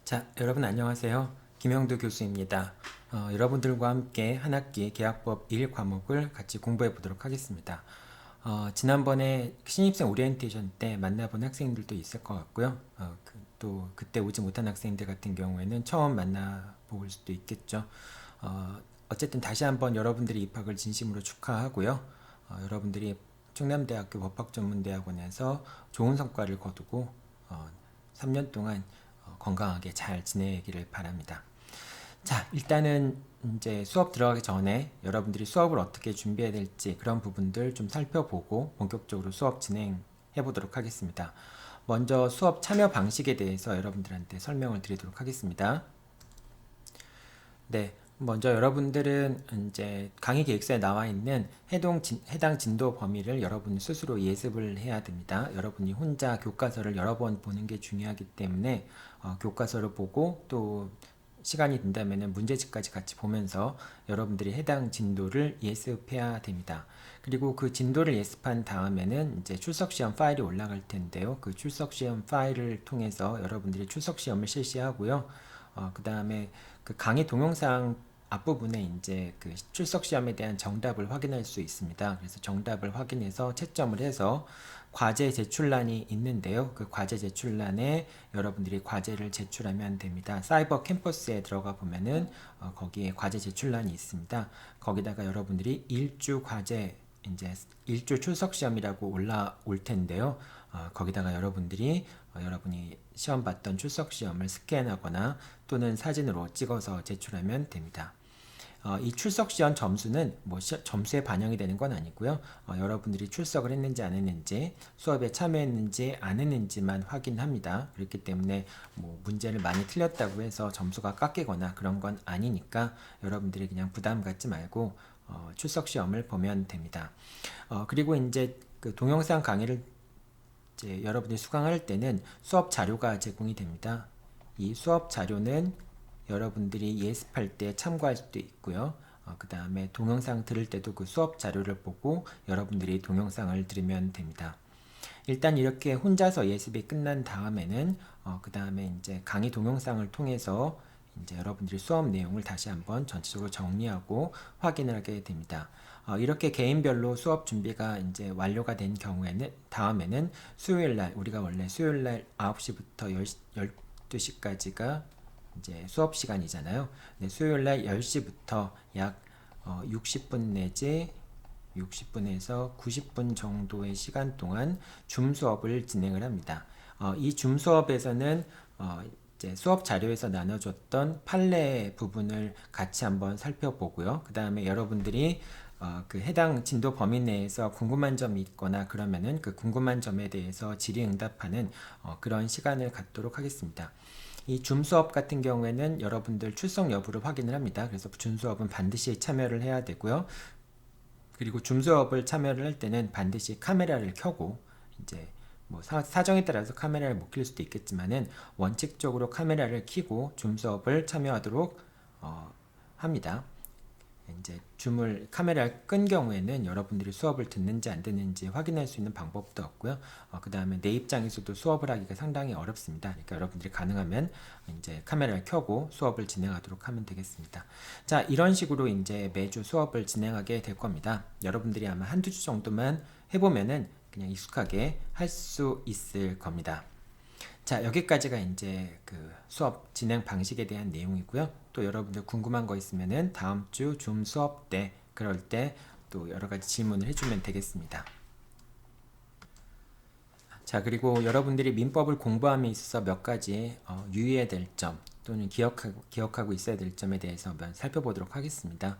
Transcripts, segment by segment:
자, 여러분 안녕하세요. 김영도 교수입니다. 여러분들과 함께 한 학기 계약법 1 과목을 같이 공부해 보도록 하겠습니다. 지난번에 신입생 오리엔테이션 때 만나본 학생들도 있을 것 같고요. 또 그때 오지 못한 학생들 같은 경우에는 처음 만나볼 수도 있겠죠. 어쨌든 다시 한번 여러분들이 입학을 진심으로 축하하고요. 여러분들이 충남대학교 법학전문대학원에서 좋은 성과를 거두고 3년 동안 건강하게 잘 지내기를 바랍니다. 자, 일단은 이제 수업 들어가기 전에 여러분들이 수업을 어떻게 준비해야 될지 그런 부분들 좀 살펴보고 본격적으로 수업 진행해 보도록 하겠습니다. 먼저 수업 참여 방식에 대해서 여러분들한테 설명을 드리도록 하겠습니다. 네, 먼저 여러분들은 이제 강의 계획서에 나와 있는 해당 진도 범위를 여러분 스스로 예습을 해야 됩니다. 여러분이 혼자 교과서를 여러 번 보는 게 중요하기 때문에 교과서를 보고 또 시간이 된다면 문제집까지 같이 보면서 여러분들이 해당 진도를 예습해야 됩니다. 그리고 그 진도를 예습한 다음에는 이제 출석시험 파일이 올라갈 텐데요. 그 출석시험 파일을 통해서 여러분들이 출석시험을 실시하고요. 그 다음에 그 강의 동영상 앞부분에 이제 그 출석 시험에 대한 정답을 확인할 수 있습니다. 그래서 정답을 확인해서 채점을 해서 과제 제출란이 있는데요. 그 과제 제출란에 여러분들이 과제를 제출하면 됩니다. 사이버 캠퍼스에 들어가 보면은 거기에 과제 제출란이 있습니다. 거기다가 여러분들이 일주 과제 이제 일주 출석 시험이라고 올라올 텐데요. 거기다가 여러분이 시험 봤던 출석 시험을 스캔하거나 또는 사진으로 찍어서 제출하면 됩니다. 이 출석 시험 점수는 뭐 점수에 반영이 되는 건 아니고요. 여러분들이 출석을 했는지 안 했는지, 수업에 참여했는지 안 했는지만 확인합니다. 그렇기 때문에 뭐 문제를 많이 틀렸다고 해서 점수가 깎이거나 그런 건 아니니까 여러분들이 그냥 부담 갖지 말고 출석 시험을 보면 됩니다. 그리고 이제 그 동영상 강의를 이제 여러분이 수강할 때는 수업 자료가 제공이 됩니다. 이 수업 자료는 여러분들이 예습할 때 참고할 수도 있고요. 그 다음에 동영상 들을 때도 그 수업 자료를 보고 여러분들이 동영상을 들으면 됩니다. 일단 이렇게 혼자서 예습이 끝난 다음에는 그 다음에 이제 강의 동영상을 통해서 이제 여러분들이 수업 내용을 다시 한번 전체적으로 정리하고 확인을 하게 됩니다. 이렇게 개인별로 수업 준비가 이제 완료가 된 경우에는 다음에는 수요일 날 우리가 원래 수요일 날 9시부터 12시까지가 이제 수업 시간이잖아요. 네, 수요일 날 10시부터 약 60분 내지 60분에서 90분 정도의 시간 동안 줌 수업을 진행을 합니다. 이 줌 수업에서는 이제 수업 자료에서 나눠줬던 판례 부분을 같이 한번 살펴보고요. 그 다음에 여러분들이 그 해당 진도 범위 내에서 궁금한 점이 있거나 그러면은 그 궁금한 점에 대해서 질의응답하는 그런 시간을 갖도록 하겠습니다. 이 줌 수업 같은 경우에는 여러분들 출석 여부를 확인을 합니다. 그래서 줌 수업은 반드시 참여를 해야 되고요. 그리고 줌 수업을 참여를 할 때는 반드시 카메라를 켜고 이제 뭐 사정에 따라서 카메라를 못 켤 수도 있겠지만은 원칙적으로 카메라를 켜고 줌 수업을 참여하도록 합니다. 이제 줌을 카메라를 끈 경우에는 여러분들이 수업을 듣는지 안 듣는지 확인할 수 있는 방법도 없고요. 그 다음에 내 입장에서도 수업을 하기가 상당히 어렵습니다. 그러니까 여러분들이 가능하면 이제 카메라를 켜고 수업을 진행하도록 하면 되겠습니다. 자, 이런 식으로 이제 매주 수업을 진행하게 될 겁니다. 여러분들이 아마 한두 주 정도만 해보면은 그냥 익숙하게 할 수 있을 겁니다. 자, 여기까지가 이제 그 수업 진행 방식에 대한 내용이고요. 또 여러분들 궁금한 거 있으면은 다음 주 줌 수업 때 그럴 때 또 여러 가지 질문을 해주면 되겠습니다. 자, 그리고 여러분들이 민법을 공부함에 있어서 몇 가지 유의해야 될 점 또는 기억하고 있어야 될 점에 대해서 한번 살펴보도록 하겠습니다.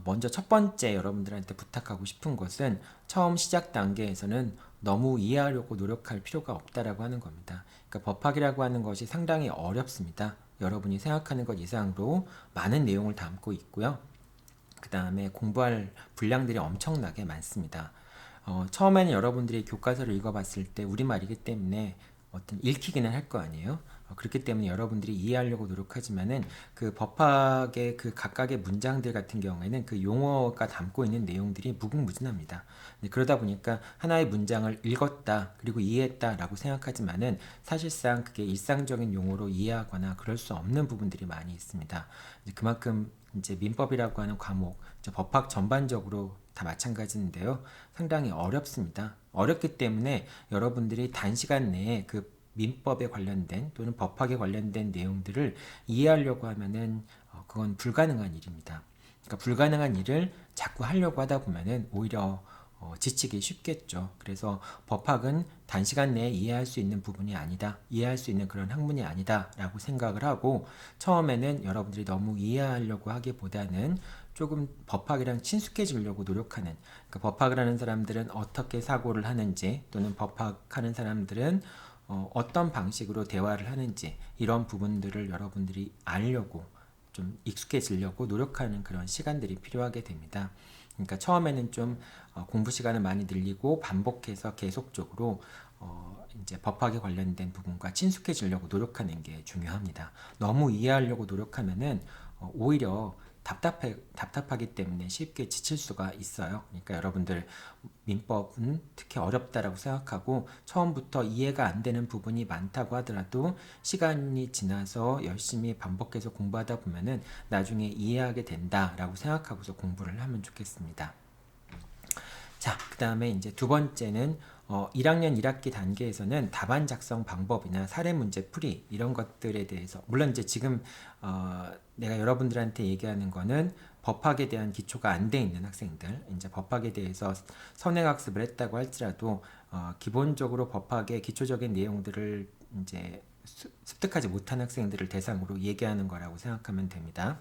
먼저 첫 번째 여러분들한테 부탁하고 싶은 것은 처음 시작 단계에서는 너무 이해하려고 노력할 필요가 없다라고 하는 겁니다. 그러니까 법학이라고 하는 것이 상당히 어렵습니다. 여러분이 생각하는 것 이상으로 많은 내용을 담고 있고요. 그 다음에 공부할 분량들이 엄청나게 많습니다. 처음에는 여러분들이 교과서를 읽어봤을 때 우리말이기 때문에 어떤 읽히기는 할 거 아니에요. 그렇기 때문에 여러분들이 이해하려고 노력하지만은 그 법학의 그 각각의 문장들 같은 경우에는 그 용어가 담고 있는 내용들이 무궁무진합니다. 그러다 보니까 하나의 문장을 읽었다 그리고 이해했다라고 생각하지만은 사실상 그게 일상적인 용어로 이해하거나 그럴 수 없는 부분들이 많이 있습니다. 그만큼 이제 민법이라고 하는 과목, 법학 전반적으로 다 마찬가지인데요. 상당히 어렵습니다. 어렵기 때문에 여러분들이 단시간 내에 그 민법에 관련된 또는 법학에 관련된 내용들을 이해하려고 하면은 그건 불가능한 일입니다. 그러니까 불가능한 일을 자꾸 하려고 하다 보면은 오히려 지치기 쉽겠죠. 그래서 법학은 단시간 내에 이해할 수 있는 부분이 아니다. 이해할 수 있는 그런 학문이 아니다. 라고 생각을 하고 처음에는 여러분들이 너무 이해하려고 하기보다는 조금 법학이랑 친숙해지려고 노력하는, 그러니까 법학을 하는 사람들은 어떻게 사고를 하는지 또는 법학하는 사람들은 어떤 방식으로 대화를 하는지 이런 부분들을 여러분들이 알려고 좀 익숙해지려고 노력하는 그런 시간들이 필요하게 됩니다. 그러니까 처음에는 좀 공부 시간을 많이 늘리고 반복해서 계속적으로 이제 법학에 관련된 부분과 친숙해지려고 노력하는 게 중요합니다. 너무 이해하려고 노력하면은 오히려 답답하기 때문에 쉽게 지칠 수가 있어요. 그러니까 여러분들 민법은 특히 어렵다라고 생각하고 처음부터 이해가 안 되는 부분이 많다고 하더라도 시간이 지나서 열심히 반복해서 공부하다 보면은 나중에 이해하게 된다라고 생각하고서 공부를 하면 좋겠습니다. 자, 그 다음에 이제 두 번째는 1학년 1학기 단계에서는 답안 작성 방법이나 사례 문제 풀이 이런 것들에 대해서 물론 이제 지금 내가 여러분들한테 얘기하는 거는 법학에 대한 기초가 안 돼 있는 학생들, 이제 법학에 대해서 선행학습을 했다고 할지라도 기본적으로 법학의 기초적인 내용들을 이제 습득하지 못한 학생들을 대상으로 얘기하는 거라고 생각하면 됩니다.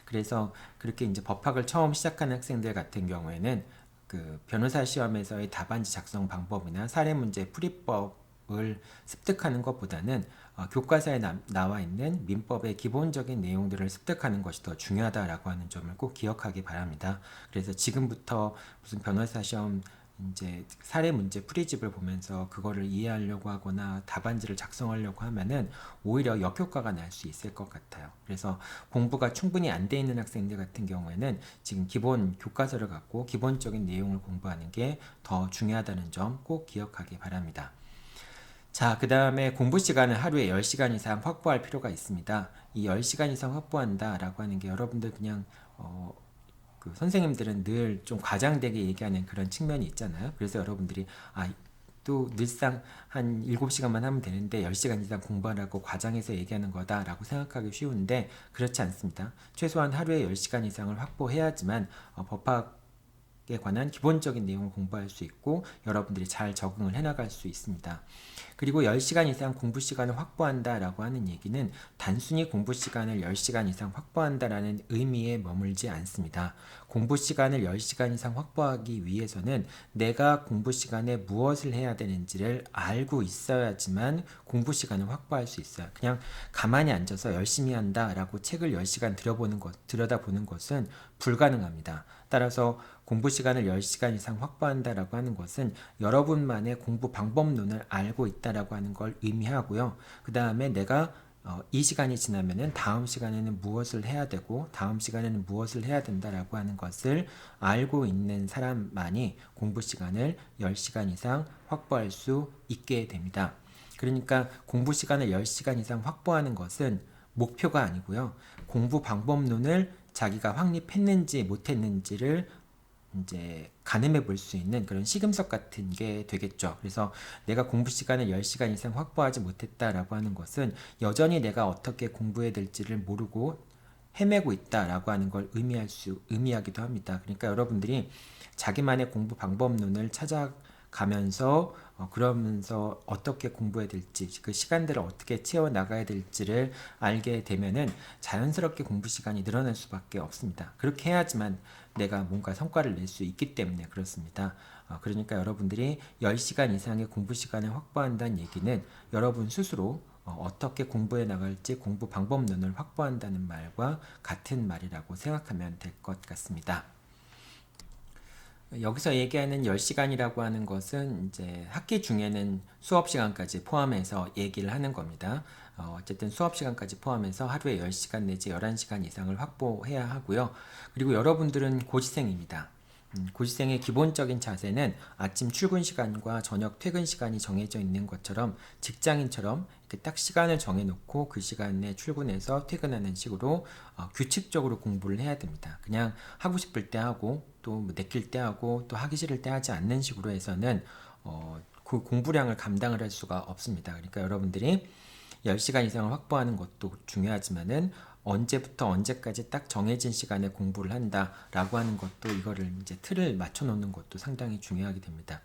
그래서 그렇게 이제 법학을 처음 시작하는 학생들 같은 경우에는 그 변호사 시험에서의 답안지 작성 방법이나 사례 문제 풀이법을 습득하는 것보다는 교과서에 나와 있는 민법의 기본적인 내용들을 습득하는 것이 더 중요하다라고 하는 점을 꼭 기억하기 바랍니다. 그래서 지금부터 무슨 변호사 시험 이제 사례 문제 풀이집을 보면서 그거를 이해하려고 하거나 답안지를 작성하려고 하면은 오히려 역효과가 날 수 있을 것 같아요. 그래서 공부가 충분히 안 돼 있는 학생들 같은 경우에는 지금 기본 교과서를 갖고 기본적인 내용을 공부하는 게 더 중요하다는 점 꼭 기억하기 바랍니다. 자, 그 다음에 공부 시간을 하루에 10시간 이상 확보할 필요가 있습니다. 이 10시간 이상 확보한다라고 하는 게 여러분들 그냥 그 선생님들은 늘 좀 과장되게 얘기하는 그런 측면이 있잖아요. 그래서 여러분들이 또 늘상 한 7시간만 하면 되는데 10시간 이상 공부하라고 과장해서 얘기하는 거다라고 생각하기 쉬운데 그렇지 않습니다. 최소한 하루에 10시간 이상을 확보해야지만 법학에 관한 기본적인 내용을 공부할 수 있고 여러분들이 잘 적응을 해나갈 수 있습니다. 그리고 10시간 이상 공부 시간을 확보한다라고 하는 얘기는 단순히 공부 시간을 10시간 이상 확보한다라는 의미에 머물지 않습니다. 공부 시간을 10시간 이상 확보하기 위해서는 내가 공부 시간에 무엇을 해야 되는지를 알고 있어야지만 공부 시간을 확보할 수 있어요. 그냥 가만히 앉아서 열심히 한다라고 책을 10시간 들여다보는 것은 불가능합니다. 따라서 공부 시간을 10시간 이상 확보한다라고 하는 것은 여러분만의 공부 방법론을 알고 있다라고 하는 걸 의미하고요. 그 다음에 내가 이 시간이 지나면은 다음 시간에는 무엇을 해야 되고 다음 시간에는 무엇을 해야 된다라고 하는 것을 알고 있는 사람만이 공부 시간을 10시간 이상 확보할 수 있게 됩니다. 그러니까 공부 시간을 10시간 이상 확보하는 것은 목표가 아니고요. 공부 방법론을 자기가 확립했는지 못했는지를 이제 가늠해 볼 수 있는 그런 시금석 같은 게 되겠죠. 그래서 내가 공부 시간을 10시간 이상 확보하지 못했다라고 하는 것은 여전히 내가 어떻게 공부해야 될지를 모르고 헤매고 있다라고 하는 걸 의미하기도 합니다. 그러니까 여러분들이 자기만의 공부 방법론을 찾아가면서 그러면서 어떻게 공부해야 될지 그 시간들을 어떻게 채워 나가야 될지를 알게 되면은 자연스럽게 공부 시간이 늘어날 수밖에 없습니다. 그렇게 해야지만 내가 뭔가 성과를 낼 수 있기 때문에 그렇습니다. 그러니까 여러분들이 10시간 이상의 공부 시간을 확보한다는 얘기는 여러분 스스로 어떻게 공부해 나갈지 공부 방법론을 확보한다는 말과 같은 말이라고 생각하면 될 것 같습니다. 여기서 얘기하는 10시간이라고 하는 것은 이제 학기 중에는 수업 시간까지 포함해서 얘기를 하는 겁니다. 어쨌든 수업 시간까지 포함해서 하루에 10시간 내지 11시간 이상을 확보해야 하고요. 그리고 여러분들은 고시생입니다. 고시생의 기본적인 자세는 아침 출근 시간과 저녁 퇴근 시간이 정해져 있는 것처럼 직장인처럼 이렇게 딱 시간을 정해놓고 그 시간에 출근해서 퇴근하는 식으로 규칙적으로 공부를 해야 됩니다. 그냥 하고 싶을 때 하고 또뭐 내킬 때 하고 또 하기 싫을 때 하지 않는 식으로 해서는 그 공부량을 감당을 할 수가 없습니다. 그러니까 여러분들이 10시간 이상을 확보하는 것도 중요하지만은 언제부터 언제까지 딱 정해진 시간에 공부를 한다라고 하는 것도 이거를 이제 틀을 맞춰 놓는 것도 상당히 중요하게 됩니다.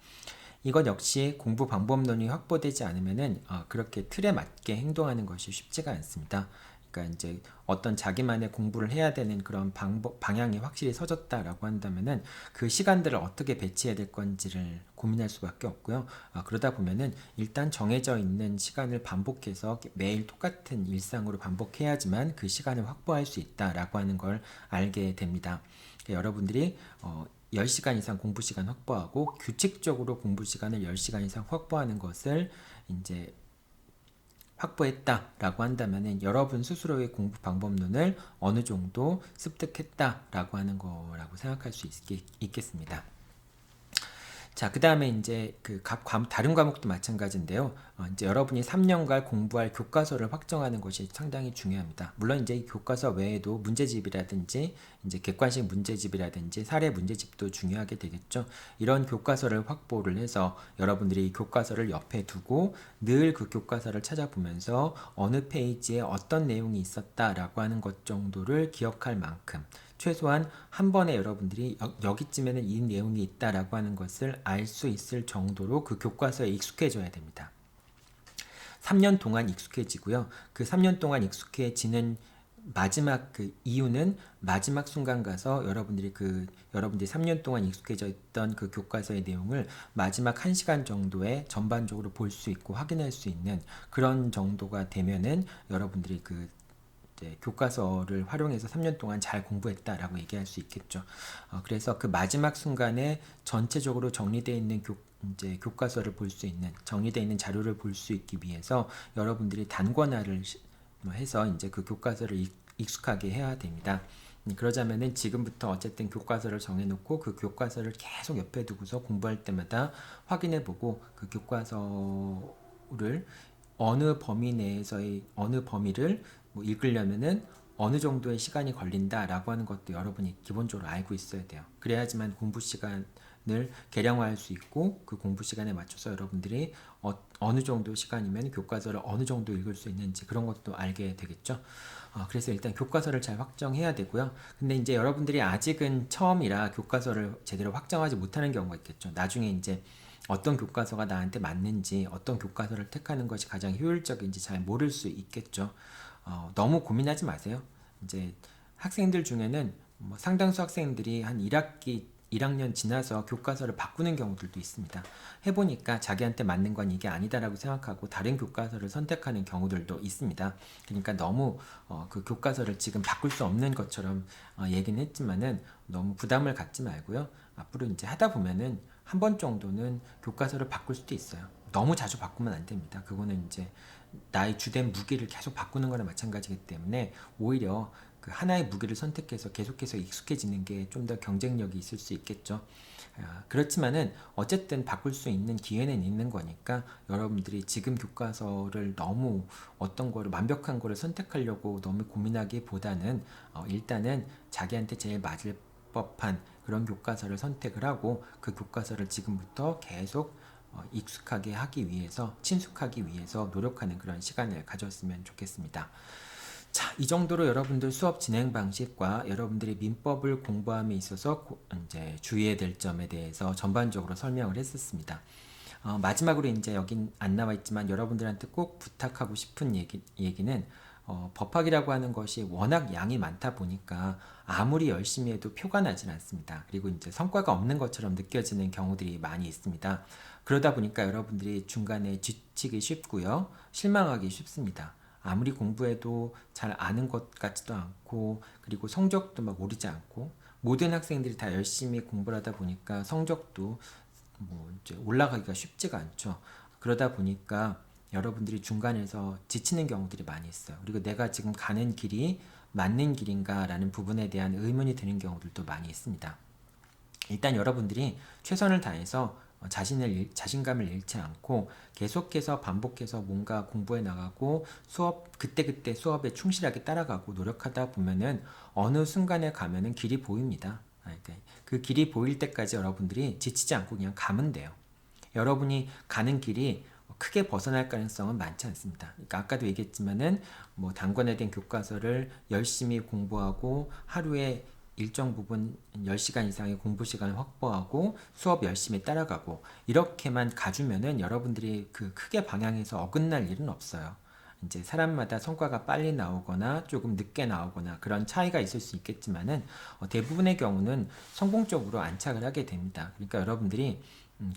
이것 역시 공부 방법론이 확보되지 않으면은 그렇게 틀에 맞게 행동하는 것이 쉽지가 않습니다. 그러니까 이제 어떤 자기만의 공부를 해야 되는 그런 방향이 확실히 서졌다라고 한다면은 그 시간들을 어떻게 배치해야 될 건지를 고민할 수밖에 없고요. 그러다 보면은 일단 정해져 있는 시간을 반복해서 매일 똑같은 일상으로 반복해야지만 그 시간을 확보할 수 있다라고 하는 걸 알게 됩니다. 그러니까 여러분들이 10시간 이상 공부 시간 확보하고 규칙적으로 공부 시간을 10시간 이상 확보하는 것을 이제 확보했다라고 한다면은 여러분 스스로의 공부 방법론을 어느 정도 습득했다라고 하는 거라고 생각할 수 있겠습니다. 자, 그 다음에 이제 다른 과목도 마찬가지인데요. 이제 여러분이 3년간 공부할 교과서를 확정하는 것이 상당히 중요합니다. 물론 이제 이 교과서 외에도 문제집이라든지 이제 객관식 문제집이라든지 사례 문제집도 중요하게 되겠죠. 이런 교과서를 확보를 해서 여러분들이 교과서를 옆에 두고 늘 그 교과서를 찾아보면서 어느 페이지에 어떤 내용이 있었다라고 하는 것 정도를 기억할 만큼 최소한 한 번에 여러분들이 여기쯤에는 이 내용이 있다라고 하는 것을 알 수 있을 정도로 그 교과서에 익숙해져야 됩니다. 3년 동안 익숙해지고요. 그 3년 동안 익숙해지는 마지막 그 이유는 마지막 순간 가서 여러분들이 3년 동안 익숙해져 있던 그 교과서의 내용을 마지막 1시간 정도에 전반적으로 볼 수 있고 확인할 수 있는 그런 정도가 되면은 여러분들이 교과서를 활용해서 3년 동안 잘 공부했다라고 얘기할 수 있겠죠. 그래서 그 마지막 순간에 전체적으로 정리되어 있는 교과서를 볼 수 있는 정리되어 있는 자료를 볼 수 있기 위해서 여러분들이 단권화를 해서 이제 그 교과서를 익숙하게 해야 됩니다. 그러자면은 지금부터 어쨌든 교과서를 정해놓고 그 교과서를 계속 옆에 두고서 공부할 때마다 확인해보고 그 교과서를 어느 범위 내에서의 어느 범위를 읽으려면은 어느 정도의 시간이 걸린다라고 하는 것도 여러분이 기본적으로 알고 있어야 돼요. 그래야지만 공부 시간을 계량화할 수 있고 그 공부 시간에 맞춰서 여러분들이 어느 정도 시간이면 교과서를 어느 정도 읽을 수 있는지 그런 것도 알게 되겠죠. 그래서 일단 교과서를 잘 확정해야 되고요. 근데 이제 여러분들이 아직은 처음이라 교과서를 제대로 확정하지 못하는 경우가 있겠죠. 나중에 이제 어떤 교과서가 나한테 맞는지 어떤 교과서를 택하는 것이 가장 효율적인지 잘 모를 수 있겠죠. 너무 고민하지 마세요. 이제 학생들 중에는 상당수 학생들이 한 1학년 지나서 교과서를 바꾸는 경우들도 있습니다. 해보니까 자기한테 맞는 건 이게 아니다라고 생각하고 다른 교과서를 선택하는 경우들도 있습니다. 그러니까 너무 그 교과서를 지금 바꿀 수 없는 것처럼 얘기는 했지만은 너무 부담을 갖지 말고요. 앞으로 이제 하다 보면은 한 번 정도는 교과서를 바꿀 수도 있어요. 너무 자주 바꾸면 안 됩니다. 그거는 이제 나의 주된 무기를 계속 바꾸는 거나 마찬가지이기 때문에 오히려 그 하나의 무기를 선택해서 계속해서 익숙해지는 게 좀 더 경쟁력이 있을 수 있겠죠. 그렇지만은 어쨌든 바꿀 수 있는 기회는 있는 거니까 여러분들이 지금 교과서를 너무 어떤 거를 완벽한 거를 선택하려고 너무 고민하기보다는 일단은 자기한테 제일 맞을 법한 그런 교과서를 선택을 하고 그 교과서를 지금부터 계속 익숙하게 하기 위해서 친숙하기 위해서 노력하는 그런 시간을 가졌으면 좋겠습니다. 자, 이 정도로 여러분들 수업 진행 방식과 여러분들이 민법을 공부함에 있어서 이제 주의해야 될 점에 대해서 전반적으로 설명을 했었습니다. 마지막으로 이제 여긴 안 나와 있지만 여러분들한테 꼭 부탁하고 싶은 얘기는 법학이라고 하는 것이 워낙 양이 많다 보니까 아무리 열심히 해도 표가 나진 않습니다. 그리고 이제 성과가 없는 것처럼 느껴지는 경우들이 많이 있습니다. 그러다 보니까 여러분들이 중간에 지치기 쉽고요. 실망하기 쉽습니다. 아무리 공부해도 잘 아는 것 같지도 않고 그리고 성적도 막 오르지 않고 모든 학생들이 다 열심히 공부를 하다 보니까 성적도 이제 올라가기가 쉽지가 않죠. 그러다 보니까 여러분들이 중간에서 지치는 경우들이 많이 있어요. 그리고 내가 지금 가는 길이 맞는 길인가 라는 부분에 대한 의문이 드는 경우들도 많이 있습니다. 일단 여러분들이 최선을 다해서 자신감을 잃지 않고 계속해서 반복해서 뭔가 공부해 나가고 그때그때 수업에 충실하게 따라가고 노력하다 보면은 어느 순간에 가면은 길이 보입니다. 그러니까 그 길이 보일 때까지 여러분들이 지치지 않고 그냥 가면 돼요. 여러분이 가는 길이 크게 벗어날 가능성은 많지 않습니다. 그러니까 아까도 얘기했지만은 뭐 단권에 대한 교과서를 열심히 공부하고 하루에 일정 부분 10시간 이상의 공부 시간을 확보하고 수업 열심히 따라가고 이렇게만 가주면은 여러분들이 그 크게 방향에서 어긋날 일은 없어요. 이제 사람마다 성과가 빨리 나오거나 조금 늦게 나오거나 그런 차이가 있을 수 있겠지만은 대부분의 경우는 성공적으로 안착을 하게 됩니다. 그러니까 여러분들이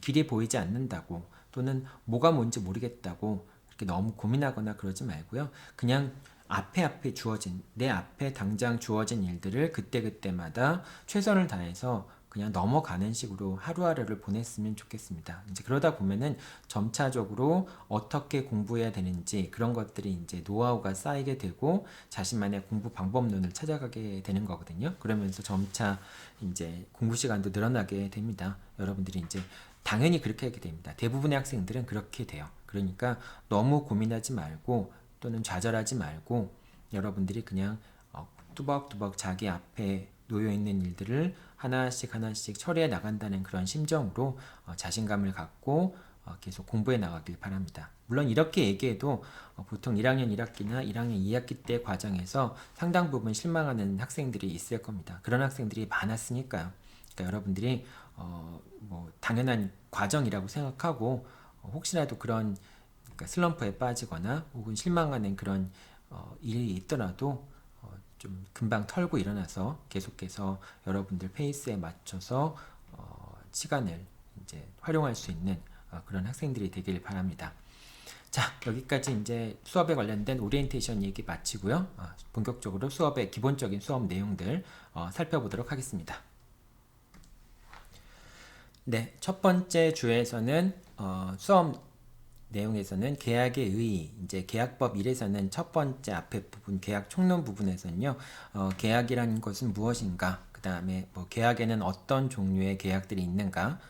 길이 보이지 않는다고 또는 뭐가 뭔지 모르겠다고 이렇게 너무 고민하거나 그러지 말고요. 그냥 앞에 주어진 내 앞에 당장 주어진 일들을 그때그때마다 최선을 다해서 그냥 넘어가는 식으로 하루하루를 보냈으면 좋겠습니다. 이제 그러다 보면은 점차적으로 어떻게 공부해야 되는지 그런 것들이 이제 노하우가 쌓이게 되고 자신만의 공부 방법론을 찾아가게 되는 거거든요. 그러면서 점차 이제 공부 시간도 늘어나게 됩니다. 여러분들이 이제 당연히 그렇게 하게 됩니다. 대부분의 학생들은 그렇게 돼요. 그러니까 너무 고민하지 말고 또는 좌절하지 말고 여러분들이 그냥 뚜벅뚜벅 자기 앞에 놓여 있는 일들을 하나씩 처리해 나간다는 그런 심정으로 자신감을 갖고 계속 공부해 나가길 바랍니다. 물론 이렇게 얘기해도 보통 1학년 1학기나 1학년 2학기 때 과정에서 상당 부분 실망하는 학생들이 있을 겁니다. 그런 학생들이 많았으니까요. 그러니까 여러분들이 뭐 당연한 과정이라고 생각하고 혹시라도 그런 그러니까 슬럼프에 빠지거나 혹은 실망하는 그런 일이 있더라도 좀 금방 털고 일어나서 계속해서 여러분들 페이스에 맞춰서 시간을 이제 활용할 수 있는 그런 학생들이 되길 바랍니다. 자, 여기까지 이제 수업에 관련된 오리엔테이션 얘기 마치고요. 본격적으로 수업의 기본적인 수업 내용들 살펴보도록 하겠습니다. 네, 첫 번째 주에서는 수업 내용에서는 계약의 의의, 이제 계약법 1에서는 첫 번째 앞에 부분 계약 총론 부분에서는요, 계약이라는 것은 무엇인가, 그 다음에 뭐 계약에는 어떤 종류의 계약들이 있는가,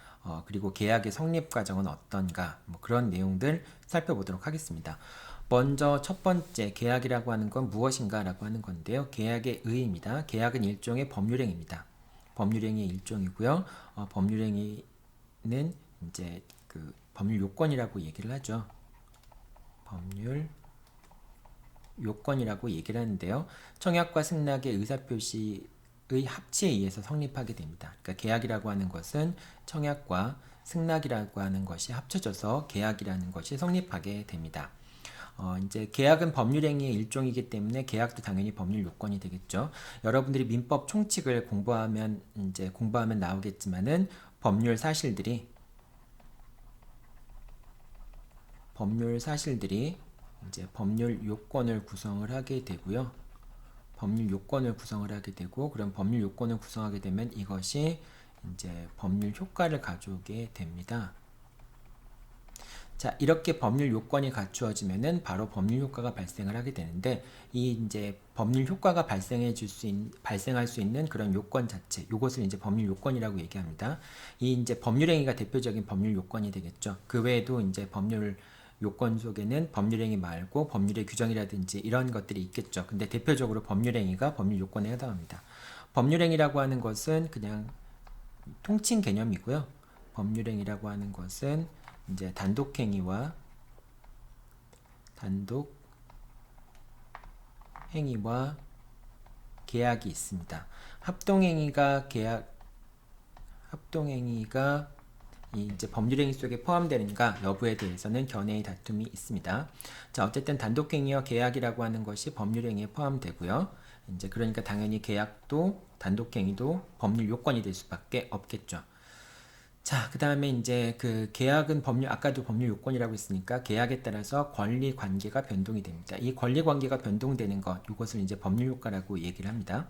그리고 계약의 성립 과정은 어떤가, 뭐 그런 내용들 살펴보도록 하겠습니다. 먼저 첫 번째 계약이라고 하는 건 무엇인가라고 하는 건데요, 계약의 의의입니다. 계약은 일종의 법률행위입니다. 법률행위의 일종이고요. 법률행위는 이제 그 법률 요건이라고 얘기를 하죠. 법률 요건이라고 얘기를 하는데요. 청약과 승낙의 의사표시의 합치에 의해서 성립하게 됩니다. 그러니까 계약이라고 하는 것은 청약과 승낙이라고 하는 것이 합쳐져서 계약이라는 것이 성립하게 됩니다. 이제 계약은 법률행위의 일종이기 때문에 계약도 당연히 법률 요건이 되겠죠. 여러분들이 민법 총칙을 공부하면 나오겠지만은 법률 사실들이 이제 법률 요건을 구성을 하게 되고요. 법률 요건을 구성을 하게 되고, 그럼 법률 요건을 구성하게 되면 이것이 이제 법률 효과를 가져오게 됩니다. 자, 이렇게 법률 요건이 갖추어지면은 바로 법률 효과가 발생을 하게 되는데, 이 이제 법률 효과가 발생할 수 있는 그런 요건 자체, 이것을 이제 법률 요건이라고 얘기합니다. 이 이제 법률행위가 대표적인 법률 요건이 되겠죠. 그 외에도 이제 법률 요건 속에는 법률행위 말고 법률의 규정이라든지 이런 것들이 있겠죠. 근데 대표적으로 법률행위가 법률 요건에 해당합니다. 법률행위라고 하는 것은 그냥 통칭 개념이고요. 법률행위라고 하는 것은 이제 단독행위와 계약이 있습니다. 합동행위가 이제 법률행위 속에 포함되는가 여부에 대해서는 견해의 다툼이 있습니다. 자, 어쨌든 단독행위와 계약이라고 하는 것이 법률행위에 포함되고요. 이제 그러니까 당연히 계약도 단독행위도 법률 요건이 될 수밖에 없겠죠. 자, 그 다음에 이제 그 계약은 아까도 법률 요건이라고 했으니까 계약에 따라서 권리 관계가 변동이 됩니다. 이 권리 관계가 변동되는 것, 이것을 이제 법률 효과라고 얘기를 합니다.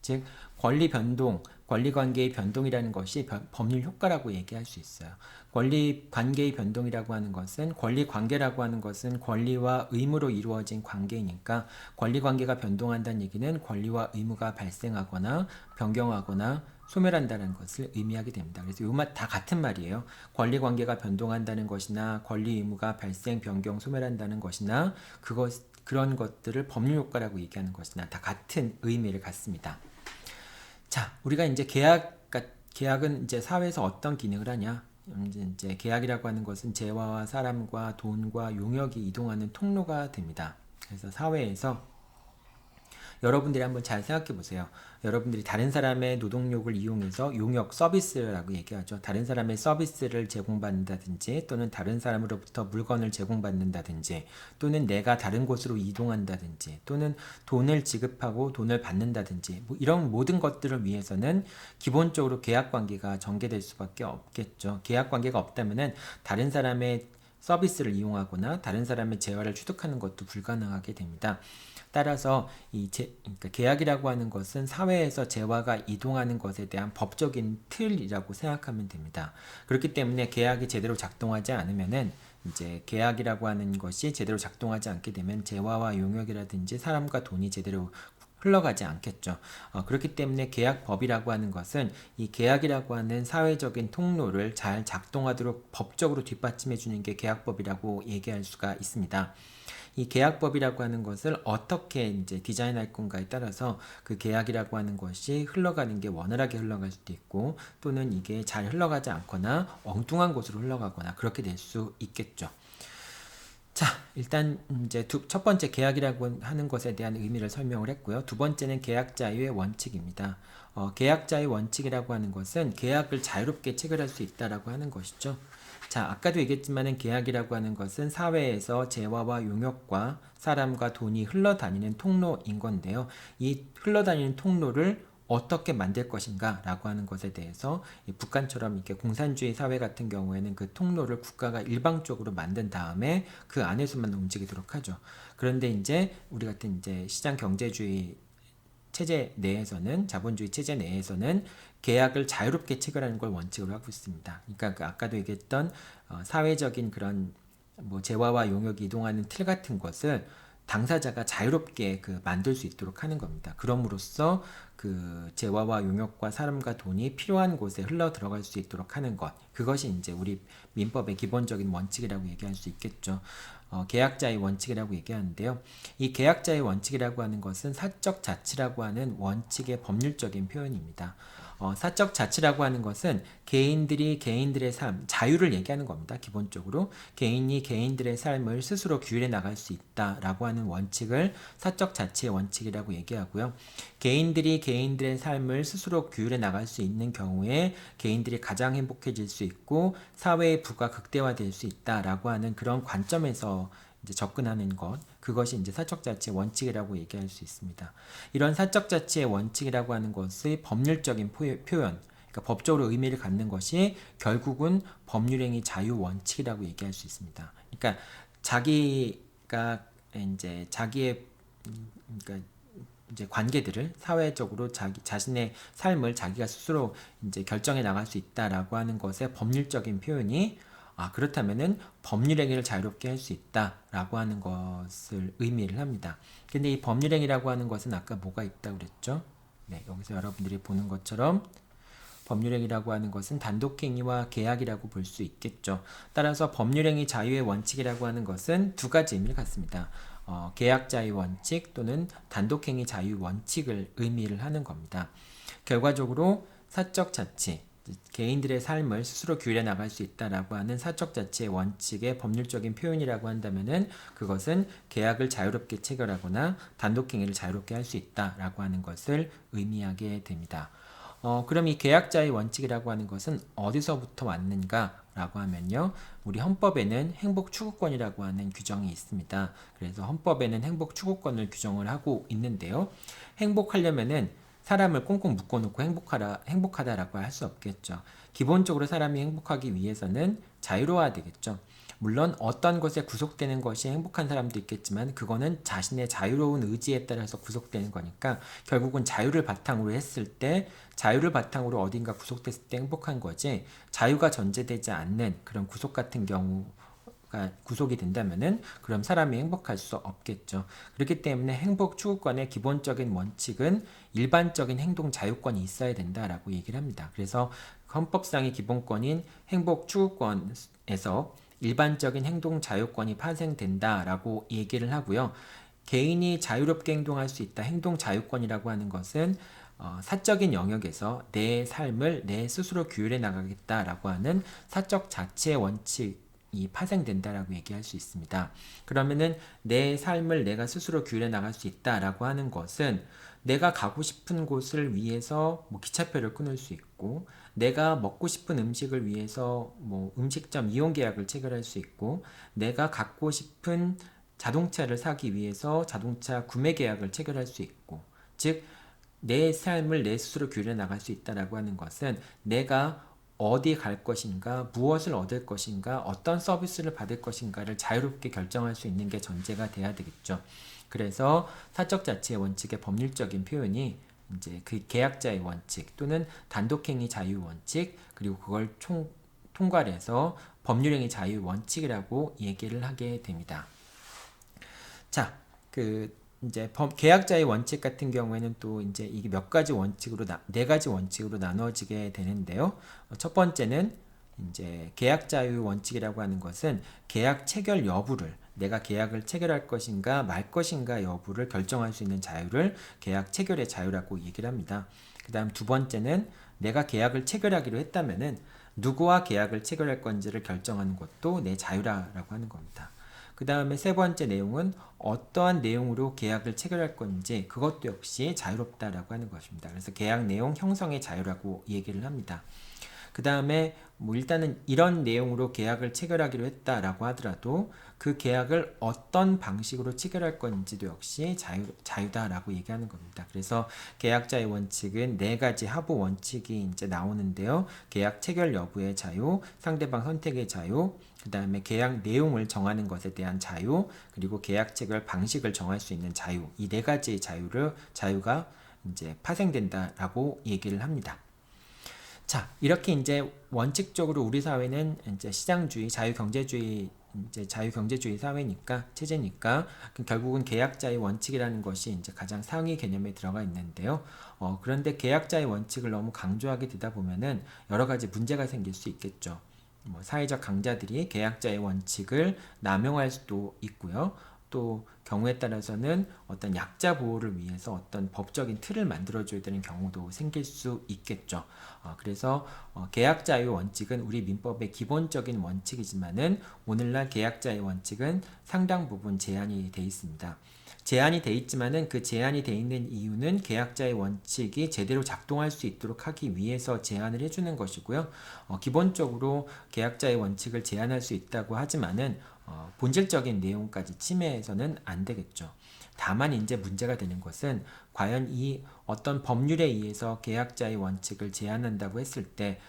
즉, 권리 변동, 권리관계의 변동이라는 것이 법률 효과라고 얘기할 수 있어요. 권리관계의 변동이라고 하는 것은, 권리관계라고 하는 것은 권리와 의무로 이루어진 관계이니까 권리관계가 변동한다는 얘기는 권리와 의무가 발생하거나 변경하거나 소멸한다는 것을 의미하게 됩니다. 그래서 이 말 다 같은 말이에요. 권리관계가 변동한다는 것이나 권리 의무가 발생, 변경, 소멸한다는 것이나 그런 것들을 법률 효과라고 얘기하는 것이나 다 같은 의미를 갖습니다. 자, 우리가 이제 계약은 이제 사회에서 어떤 기능을 하냐? 이제 계약이라고 하는 것은 재화와 사람과 돈과 용역이 이동하는 통로가 됩니다. 그래서 사회에서 여러분들이 한번 잘 생각해 보세요. 여러분들이 다른 사람의 노동력을 이용해서 용역 서비스라고 얘기하죠. 다른 사람의 서비스를 제공받는다든지 또는 다른 사람으로부터 물건을 제공받는다든지 또는 내가 다른 곳으로 이동한다든지 또는 돈을 지급하고 돈을 받는다든지 뭐 이런 모든 것들을 위해서는 기본적으로 계약관계가 전개될 수밖에 없겠죠. 계약관계가 없다면은 다른 사람의 서비스를 이용하거나 다른 사람의 재화를 취득하는 것도 불가능하게 됩니다. 따라서 그러니까 계약이라고 하는 것은 사회에서 재화가 이동하는 것에 대한 법적인 틀이라고 생각하면 됩니다. 그렇기 때문에 계약이 제대로 작동하지 않으면은 이제 계약이라고 하는 것이 제대로 작동하지 않게 되면 재화와 용역이라든지 사람과 돈이 제대로 흘러가지 않겠죠. 그렇기 때문에 계약법이라고 하는 것은 이 계약이라고 하는 사회적인 통로를 잘 작동하도록 법적으로 뒷받침해 주는 게 계약법이라고 얘기할 수가 있습니다. 이 계약법이라고 하는 것을 어떻게 이제 디자인할 건가에 따라서 그 계약이라고 하는 것이 흘러가는 게 원활하게 흘러갈 수도 있고 또는 이게 잘 흘러가지 않거나 엉뚱한 곳으로 흘러가거나 그렇게 될 수 있겠죠. 자, 일단 이제 첫 번째 계약이라고 하는 것에 대한 의미를 설명을 했고요. 두 번째는 계약 자유의 원칙입니다. 계약 자유 원칙이라고 하는 것은 계약을 자유롭게 체결할 수 있다라고 하는 것이죠. 자, 아까도 얘기했지만은 계약이라고 하는 것은 사회에서 재화와 용역과 사람과 돈이 흘러다니는 통로인 건데요. 이 흘러다니는 통로를 어떻게 만들 것인가 라고 하는 것에 대해서 북한처럼 이렇게 공산주의 사회 같은 경우에는 그 통로를 국가가 일방적으로 만든 다음에 그 안에서만 움직이도록 하죠. 그런데 이제 우리 같은 이제 시장 경제주의 체제 내에서는 자본주의 체제 내에서는 계약을 자유롭게 체결하는 걸 원칙으로 하고 있습니다. 그러니까 그 아까도 얘기했던 사회적인 그런 뭐 재화와 용역이 이동하는 틀 같은 것을 당사자가 자유롭게 만들 수 있도록 하는 겁니다. 그럼으로써 그 재화와 용역과 사람과 돈이 필요한 곳에 흘러 들어갈 수 있도록 하는 것, 그것이 이제 우리 민법의 기본적인 원칙이라고 얘기할 수 있겠죠. 계약자의 원칙이라고 얘기하는데요. 이 계약자의 원칙이라고 하는 것은 사적 자치라고 하는 원칙의 법률적인 표현입니다. 사적 자치라고 하는 것은 개인들이 개인들의 삶, 자유를 얘기하는 겁니다. 기본적으로 개인이 개인들의 삶을 스스로 규율해 나갈 수 있다라고 하는 원칙을 사적 자치의 원칙이라고 얘기하고요. 개인들이 개인들의 삶을 스스로 규율해 나갈 수 있는 경우에 개인들이 가장 행복해질 수 있고 사회의 부가 극대화될 수 있다라고 하는 그런 관점에서 이제 접근하는 것, 그것이 이제 사적 자치의 원칙이라고 얘기할 수 있습니다. 이런 사적 자치의 원칙이라고 하는 것의 법률적인 표현, 그러니까 법적으로 의미를 갖는 것이 결국은 법률행위 자유 원칙이라고 얘기할 수 있습니다. 그러니까 자기가 이제 자기의 그러니까 이제 관계들을 사회적으로 자신의 삶을 자기가 스스로 이제 결정해 나갈 수 있다라고 하는 것의 법률적인 표현이 그렇다면은 법률행위를 자유롭게 할 수 있다라고 하는 것을 의미를 합니다. 근데 이 법률행위라고 하는 것은 아까 뭐가 있다고 그랬죠? 네, 여기서 여러분들이 보는 것처럼 법률행위라고 하는 것은 단독행위와 계약이라고 볼 수 있겠죠. 따라서 법률행위 자유의 원칙이라고 하는 것은 두 가지 의미를 갖습니다. 계약 자유 원칙 또는 단독행위 자유 원칙을 의미를 하는 겁니다. 결과적으로 사적 자치, 개인들의 삶을 스스로 규율해 나갈 수 있다라고 하는 사적 자치의 원칙의 법률적인 표현이라고 한다면은 그것은 계약을 자유롭게 체결하거나 단독행위를 자유롭게 할 수 있다라고 하는 것을 의미하게 됩니다. 그럼 이 계약자의 원칙이라고 하는 것은 어디서부터 왔는가라고 하면요. 우리 헌법에는 행복 추구권이라고 하는 규정이 있습니다. 그래서 헌법에는 행복 추구권을 규정을 하고 있는데요. 행복하려면은 사람을 꽁꽁 묶어놓고 행복하다라고 할 수 없겠죠. 기본적으로 사람이 행복하기 위해서는 자유로워야 되겠죠. 물론 어떤 것에 구속되는 것이 행복한 사람도 있겠지만 그거는 자신의 자유로운 의지에 따라서 구속되는 거니까 결국은 자유를 바탕으로 했을 때 자유를 바탕으로 어딘가 구속됐을 때 행복한 거지 자유가 전제되지 않는 그런 구속 같은 경우가 구속이 된다면은 그럼 사람이 행복할 수 없겠죠. 그렇기 때문에 행복 추구권의 기본적인 원칙은 일반적인 행동 자유권이 있어야 된다라고 얘기를 합니다. 그래서 헌법상의 기본권인 행복 추구권에서 일반적인 행동 자유권이 파생된다라고 얘기를 하고요. 개인이 자유롭게 행동할 수 있다. 행동 자유권이라고 하는 것은 사적인 영역에서 내 삶을 내 스스로 규율해 나가겠다라고 하는 사적 자치의 원칙이 파생된다라고 얘기할 수 있습니다. 그러면은 내 삶을 내가 스스로 규율해 나갈 수 있다라고 하는 것은 내가 가고 싶은 곳을 위해서 뭐 기차표를 끊을 수 있고 내가 먹고 싶은 음식을 위해서 뭐 음식점 이용 계약을 체결할 수 있고 내가 갖고 싶은 자동차를 사기 위해서 자동차 구매 계약을 체결할 수 있고 즉 내 삶을 내 스스로 규율해 나갈 수 있다라고 하는 것은 내가 어디 갈 것인가, 무엇을 얻을 것인가, 어떤 서비스를 받을 것인가를 자유롭게 결정할 수 있는 게 전제가 돼야 되겠죠. 그래서 사적 자치의 원칙의 법률적인 표현이 이제 그 계약자의 원칙 또는 단독행위 자유 원칙 그리고 그걸 통괄해서 법률행위 자유 원칙이라고 얘기를 하게 됩니다. 자, 이제 계약자의 원칙 같은 경우에는 또 이제 이게 몇 가지 원칙으로 네 가지 원칙으로 나눠지게 되는데요. 첫 번째는 이제 계약 자유 원칙이라고 하는 것은 계약 체결 여부를 내가 계약을 체결할 것인가 말 것인가 여부를 결정할 수 있는 자유를 계약 체결의 자유라고 얘기를 합니다. 그다음 두 번째는 내가 계약을 체결하기로 했다면은 누구와 계약을 체결할 건지를 결정하는 것도 내 자유라고 하는 겁니다. 그 다음에 세 번째 내용은 어떠한 내용으로 계약을 체결할 건지 그것도 역시 자유롭다라고 하는 것입니다. 그래서 계약 내용 형성의 자유라고 얘기를 합니다. 그 다음에 뭐 일단은 이런 내용으로 계약을 체결하기로 했다라고 하더라도 그 계약을 어떤 방식으로 체결할 건지도 역시 자유다라고 얘기하는 겁니다. 그래서 계약자의 원칙은 네 가지 하부 원칙이 이제 나오는데요. 계약 체결 여부의 자유, 상대방 선택의 자유, 그 다음에 계약 내용을 정하는 것에 대한 자유, 그리고 계약 체결 방식을 정할 수 있는 자유, 이 네 가지의 자유가 이제 파생된다라고 얘기를 합니다. 자, 이렇게 이제 원칙적으로 우리 사회는 이제 시장주의, 자유경제주의 사회니까, 체제니까, 결국은 계약자의 원칙이라는 것이 이제 가장 상위 개념에 들어가 있는데요. 그런데 계약자의 원칙을 너무 강조하게 되다 보면은 여러 가지 문제가 생길 수 있겠죠. 뭐 사회적 강자들이 계약자의 원칙을 남용할 수도 있고요. 또 경우에 따라서는 어떤 약자 보호를 위해서 어떤 법적인 틀을 만들어줘야 되는 경우도 생길 수 있겠죠. 그래서 계약자의 원칙은 우리 민법의 기본적인 원칙이지만은 오늘날 계약자의 원칙은 상당 부분 제한이 돼 있습니다. 제한이 돼 있지만은 그 제한이 돼 있는 이유는 계약자의 원칙이 제대로 작동할 수 있도록 하기 위해서 제한을 해주는 것이고요. 기본적으로 계약자의 원칙을 제한할 수 있다고 하지만은 본질적인 내용까지 침해해서는 안 되겠죠. 다만 이제 문제가 되는 것은 과연 이 어떤 법률에 의해서 계약자의 원칙을 제한한다고 했을 때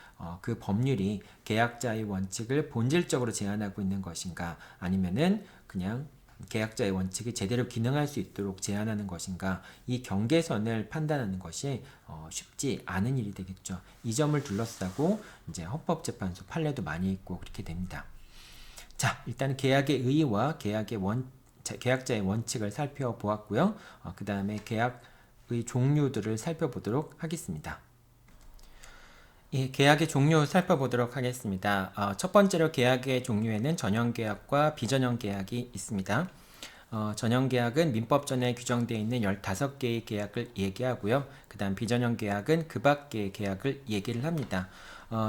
그 법률이 계약자의 원칙을 본질적으로 제한하고 있는 것인가 아니면은 그냥 계약자의 원칙이 제대로 기능할 수 있도록 제한하는 것인가 이 경계선을 판단하는 것이 쉽지 않은 일이 되겠죠. 이 점을 둘러싸고 이제 헌법재판소 판례도 많이 있고 그렇게 됩니다. 자, 일단 계약의 의의와 계약자의 원칙을 살펴보았고요. 그 다음에 계약의 종류들을 살펴보도록 하겠습니다. 예, 계약의 종류 살펴보도록 하겠습니다. 첫 번째로 계약의 종류에는 전형계약과 비전형계약이 있습니다. 전형계약은 민법전에 규정되어 있는 15개의 계약을 얘기하고요. 그 다음 비전형계약은 그 밖의 계약을 얘기를 합니다.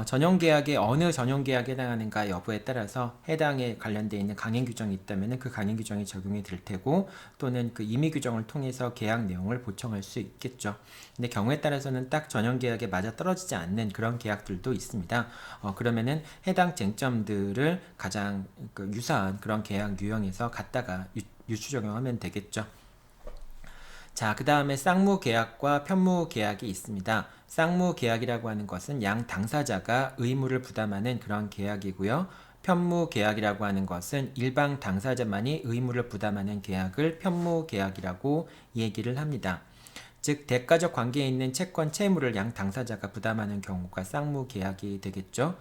전형계약에 어느 전형계약에 해당하는가 여부에 따라서 해당에 관련되어 있는 강행규정이 있다면 그 강행규정이 적용이 될 테고 또는 그 임의규정을 통해서 계약 내용을 보충할 수 있겠죠. 근데 경우에 따라서는 딱 전형계약에 맞아떨어지지 않는 그런 계약들도 있습니다. 그러면은 해당 쟁점들을 가장 유사한 그런 계약 유형에서 갖다가 유추 적용하면 되겠죠. 자, 그 다음에 쌍무계약과 편무계약이 있습니다. 쌍무계약이라고 하는 것은 양 당사자가 의무를 부담하는 그런 계약이고요. 편무계약이라고 하는 것은 일방 당사자만이 의무를 부담하는 계약을 편무계약이라고 얘기를 합니다. 즉 대가적 관계에 있는 채권 채무를 양 당사자가 부담하는 경우가 쌍무계약이 되겠죠.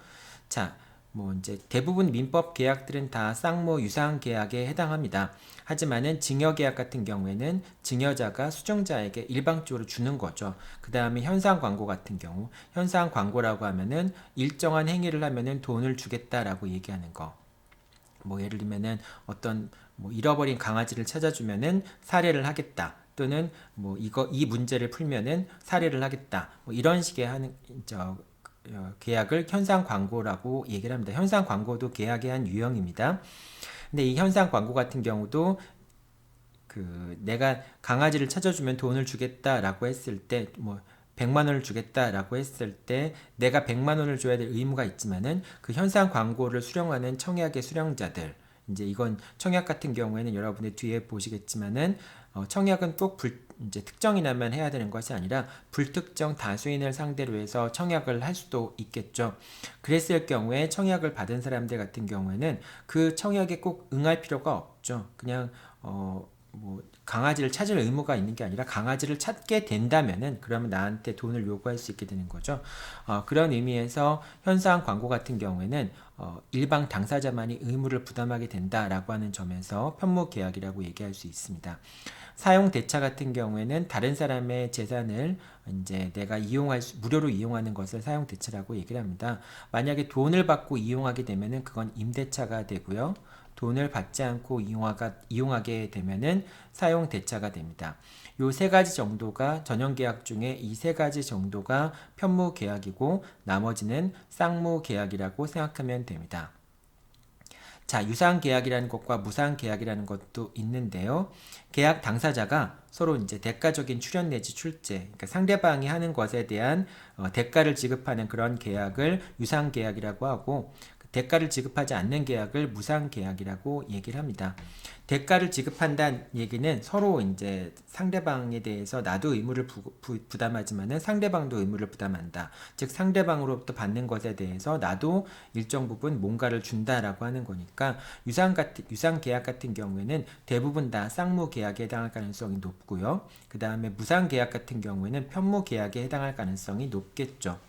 자, 뭐 이제 대부분 민법 계약들은 다 쌍무 유사한 계약에 해당합니다. 하지만은 증여계약 같은 경우에는 증여자가 수증자에게 일방적으로 주는 거죠. 그 다음에 현상 광고 같은 경우, 현상 광고라고 하면은 일정한 행위를 하면은 돈을 주겠다라고 얘기하는 거. 뭐 예를 들면은 어떤 뭐 잃어버린 강아지를 찾아주면은 살해를 하겠다. 또는 뭐 이 문제를 풀면은 살해를 하겠다. 뭐 이런 식의 하는 계약을 현상 광고라고 얘기를 합니다. 현상 광고도 계약의 한 유형입니다. 근데 이 현상 광고 같은 경우도 내가 강아지를 찾아주면 돈을 주겠다라고 했을 때 뭐 100만 원을 주겠다라고 했을 때 내가 100만 원을 줘야 될 의무가 있지만은 그 현상 광고를 수령하는 청약의 수령자들, 이제 이건 청약 같은 경우에는 여러분들 뒤에 보시겠지만은 청약은 꼭 이제 특정인만 해야 되는 것이 아니라 불특정 다수인을 상대로 해서 청약을 할 수도 있겠죠. 그랬을 경우에 청약을 받은 사람들 같은 경우에는 그 청약에 꼭 응할 필요가 없죠. 그냥 뭐 강아지를 찾을 의무가 있는 게 아니라 강아지를 찾게 된다면은 그러면 나한테 돈을 요구할 수 있게 되는 거죠. 그런 의미에서 현상 광고 같은 경우에는 일방 당사자만이 의무를 부담하게 된다라고 하는 점에서 편무계약이라고 얘기할 수 있습니다. 사용대차 같은 경우에는 다른 사람의 재산을 이제 내가 무료로 이용하는 것을 사용대차라고 얘기를 합니다. 만약에 돈을 받고 이용하게 되면은 그건 임대차가 되고요. 돈을 받지 않고 이용하게 되면은 사용대차가 됩니다. 요 세 가지 정도가 전형계약 중에 이 세 가지 정도가 편무계약이고 나머지는 쌍무계약이라고 생각하면 됩니다. 자, 유상계약이라는 것과 무상계약이라는 것도 있는데요. 계약 당사자가 서로 이제 대가적인 출연 내지 출제, 그러니까 상대방이 하는 것에 대한 대가를 지급하는 그런 계약을 유상계약이라고 하고, 대가를 지급하지 않는 계약을 무상계약이라고 얘기를 합니다. 대가를 지급한다는 얘기는 서로 이제 상대방에 대해서 나도 의무를 부담하지만은 상대방도 의무를 부담한다. 즉 상대방으로부터 받는 것에 대해서 나도 일정 부분 뭔가를 준다라고 하는 거니까 유상계약 같은 경우에는 대부분 다 쌍무계약에 해당할 가능성이 높고요. 그 다음에 무상계약 같은 경우에는 편무계약에 해당할 가능성이 높겠죠.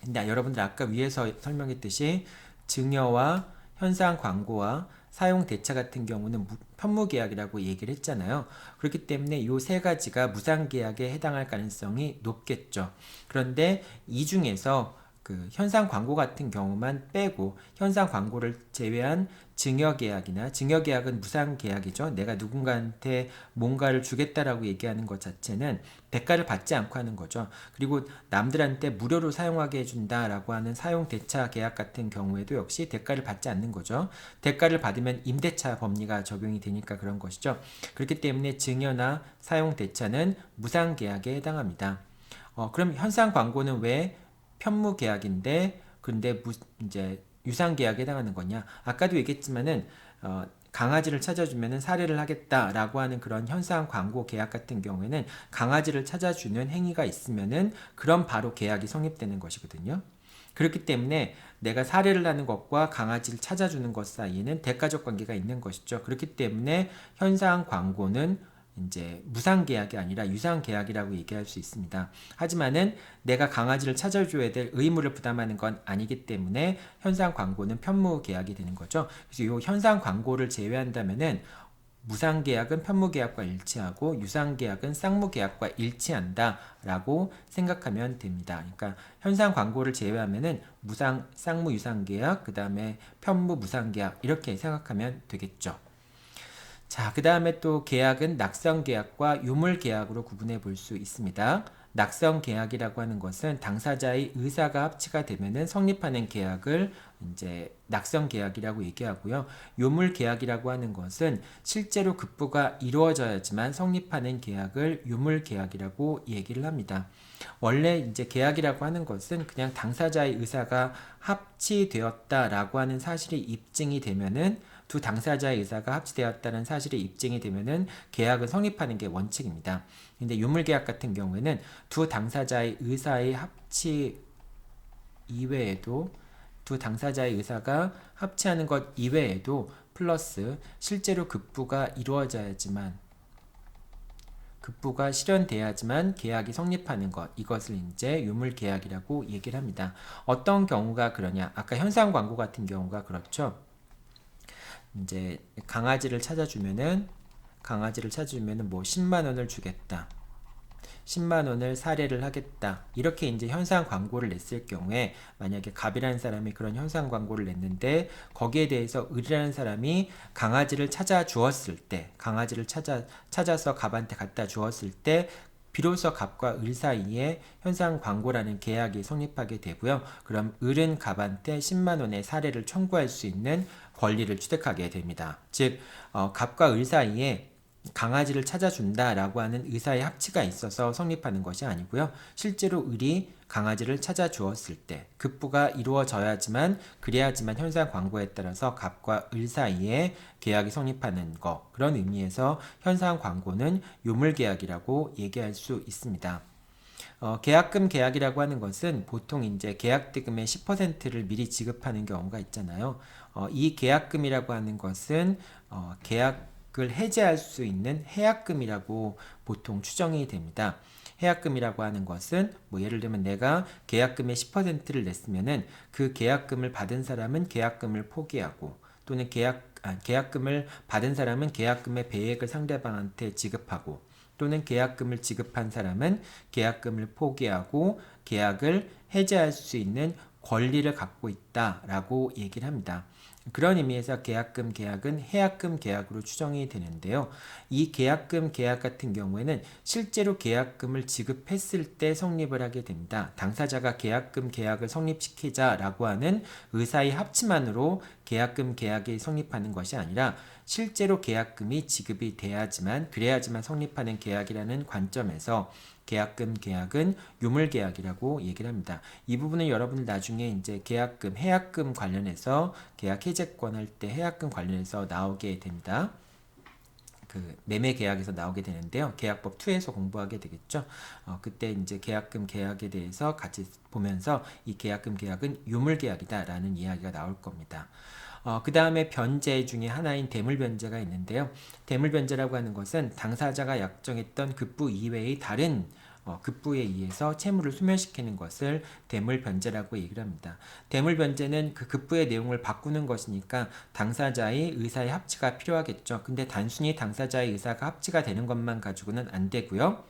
근데 여러분들 아까 위에서 설명했듯이 증여와 현상 광고와 사용 대차 같은 경우는 편무계약이라고 얘기를 했잖아요. 그렇기 때문에 이 세 가지가 무상계약에 해당할 가능성이 높겠죠. 그런데 이 중에서 그 현상 광고 같은 경우만 빼고 현상 광고를 제외한 증여계약이나 증여계약은 무상계약이죠. 내가 누군가한테 뭔가를 주겠다라고 얘기하는 것 자체는 대가를 받지 않고 하는 거죠. 그리고 남들한테 무료로 사용하게 해준다라고 하는 사용대차 계약 같은 경우에도 역시 대가를 받지 않는 거죠. 대가를 받으면 임대차 법리가 적용이 되니까 그런 것이죠. 그렇기 때문에 증여나 사용대차는 무상계약에 해당합니다. 그럼 현상 광고는 왜 편무계약인데 근데 이제 유상계약에 해당하는 거냐? 아까도 얘기했지만은 강아지를 찾아주면은 살해를 하겠다라고 하는 그런 현상 광고 계약 같은 경우에는 강아지를 찾아주는 행위가 있으면은 그럼 바로 계약이 성립되는 것이거든요. 그렇기 때문에 내가 살해를 하는 것과 강아지를 찾아주는 것 사이에는 대가적 관계가 있는 것이죠. 그렇기 때문에 현상 광고는 이제 무상계약이 아니라 유상계약이라고 얘기할 수 있습니다. 하지만은 내가 강아지를 찾아줘야 될 의무를 부담하는 건 아니기 때문에 현상 광고는 편무계약이 되는 거죠. 그래서 이 현상 광고를 제외한다면은 무상계약은 편무계약과 일치하고 유상계약은 쌍무계약과 일치한다라고 생각하면 됩니다. 그러니까 현상 광고를 제외하면은 쌍무 유상계약, 그 다음에 편무 무상계약 이렇게 생각하면 되겠죠. 자, 그 다음에 또 계약은 낙성계약과 유물계약으로 구분해 볼 수 있습니다. 낙성계약이라고 하는 것은 당사자의 의사가 합치가 되면은 성립하는 계약을 이제 낙성계약이라고 얘기하고요. 유물계약이라고 하는 것은 실제로 급부가 이루어져야지만 성립하는 계약을 유물계약이라고 얘기를 합니다. 원래 이제 계약이라고 하는 것은 그냥 당사자의 의사가 합치되었다라고 하는 사실이 입증이 되면은 두 당사자의 의사가 합치되었다는 사실이 입증이 되면은 계약은 성립하는 게 원칙입니다. 근데 유물계약 같은 경우에는 두 당사자의 의사의 합치 이외에도 두 당사자의 의사가 합치하는 것 이외에도 플러스 실제로 급부가 이루어져야지만 급부가 실현돼야지만 계약이 성립하는 것, 이것을 이제 유물계약이라고 얘기를 합니다. 어떤 경우가 그러냐? 아까 현상 광고 같은 경우가 그렇죠. 이제 강아지를 찾아주면은 뭐 10만 원을 주겠다. 10만 원을 사례를 하겠다. 이렇게 이제 현상 광고를 냈을 경우에 만약에 갑이라는 사람이 그런 현상 광고를 냈는데 거기에 대해서 을이라는 사람이 강아지를 찾아 주었을 때, 강아지를 찾아서 갑한테 갖다 주었을 때 비로소 갑과 을 사이에 현상 광고라는 계약이 성립하게 되고요. 그럼 을은 갑한테 10만 원의 사례를 청구할 수 있는 권리를 취득하게 됩니다. 즉, 갑과 을 사이에 강아지를 찾아준다라고 하는 의사의 합치가 있어서 성립하는 것이 아니고요. 실제로 을이 강아지를 찾아주었을 때 급부가 이루어져야지만 그래야지만 현상 광고에 따라서 갑과 을 사이에 계약이 성립하는 것, 그런 의미에서 현상 광고는 유물계약이라고 얘기할 수 있습니다. 계약금 계약이라고 하는 것은 보통 이제 계약대금의 10%를 미리 지급하는 경우가 있잖아요. 이 계약금이라고 하는 것은 계약을 해지할 수 있는 해약금이라고 보통 추정이 됩니다. 해약금이라고 하는 것은 뭐 예를 들면 내가 계약금의 10%를 냈으면은 그 계약금을 받은 사람은 계약금을 포기하고 또는 계약금을 받은 사람은 계약금의 배액을 상대방한테 지급하고 또는 계약금을 지급한 사람은 계약금을 포기하고 계약을 해지할 수 있는 권리를 갖고 있다라고 얘기를 합니다. 그런 의미에서 계약금 계약은 해약금 계약으로 추정이 되는데요. 이 계약금 계약 같은 경우에는 실제로 계약금을 지급했을 때 성립을 하게 됩니다. 당사자가 계약금 계약을 성립시키자라고 하는 의사의 합치만으로 계약금 계약이 성립하는 것이 아니라 실제로 계약금이 지급이 돼야지만 그래야지만 성립하는 계약이라는 관점에서 계약금 계약은 유물계약이라고 얘기를 합니다. 이 부분은 여러분들 나중에 이제 계약금, 해약금 관련해서 계약 해제권 할 때 해약금 관련해서 나오게 됩니다. 그 매매 계약에서 나오게 되는데요. 계약법 2에서 공부하게 되겠죠. 그때 이제 계약금 계약에 대해서 같이 보면서 이 계약금 계약은 유물계약이다라는 이야기가 나올 겁니다. 그 다음에 변제 중에 하나인 대물변제가 있는데요. 대물변제라고 하는 것은 당사자가 약정했던 급부 이외의 다른 급부에 의해서 채무를 소멸시키는 것을 대물변제라고 얘기를 합니다. 대물변제는 그 급부의 내용을 바꾸는 것이니까 당사자의 의사의 합치가 필요하겠죠. 근데 단순히 당사자의 의사가 합치가 되는 것만 가지고는 안 되고요.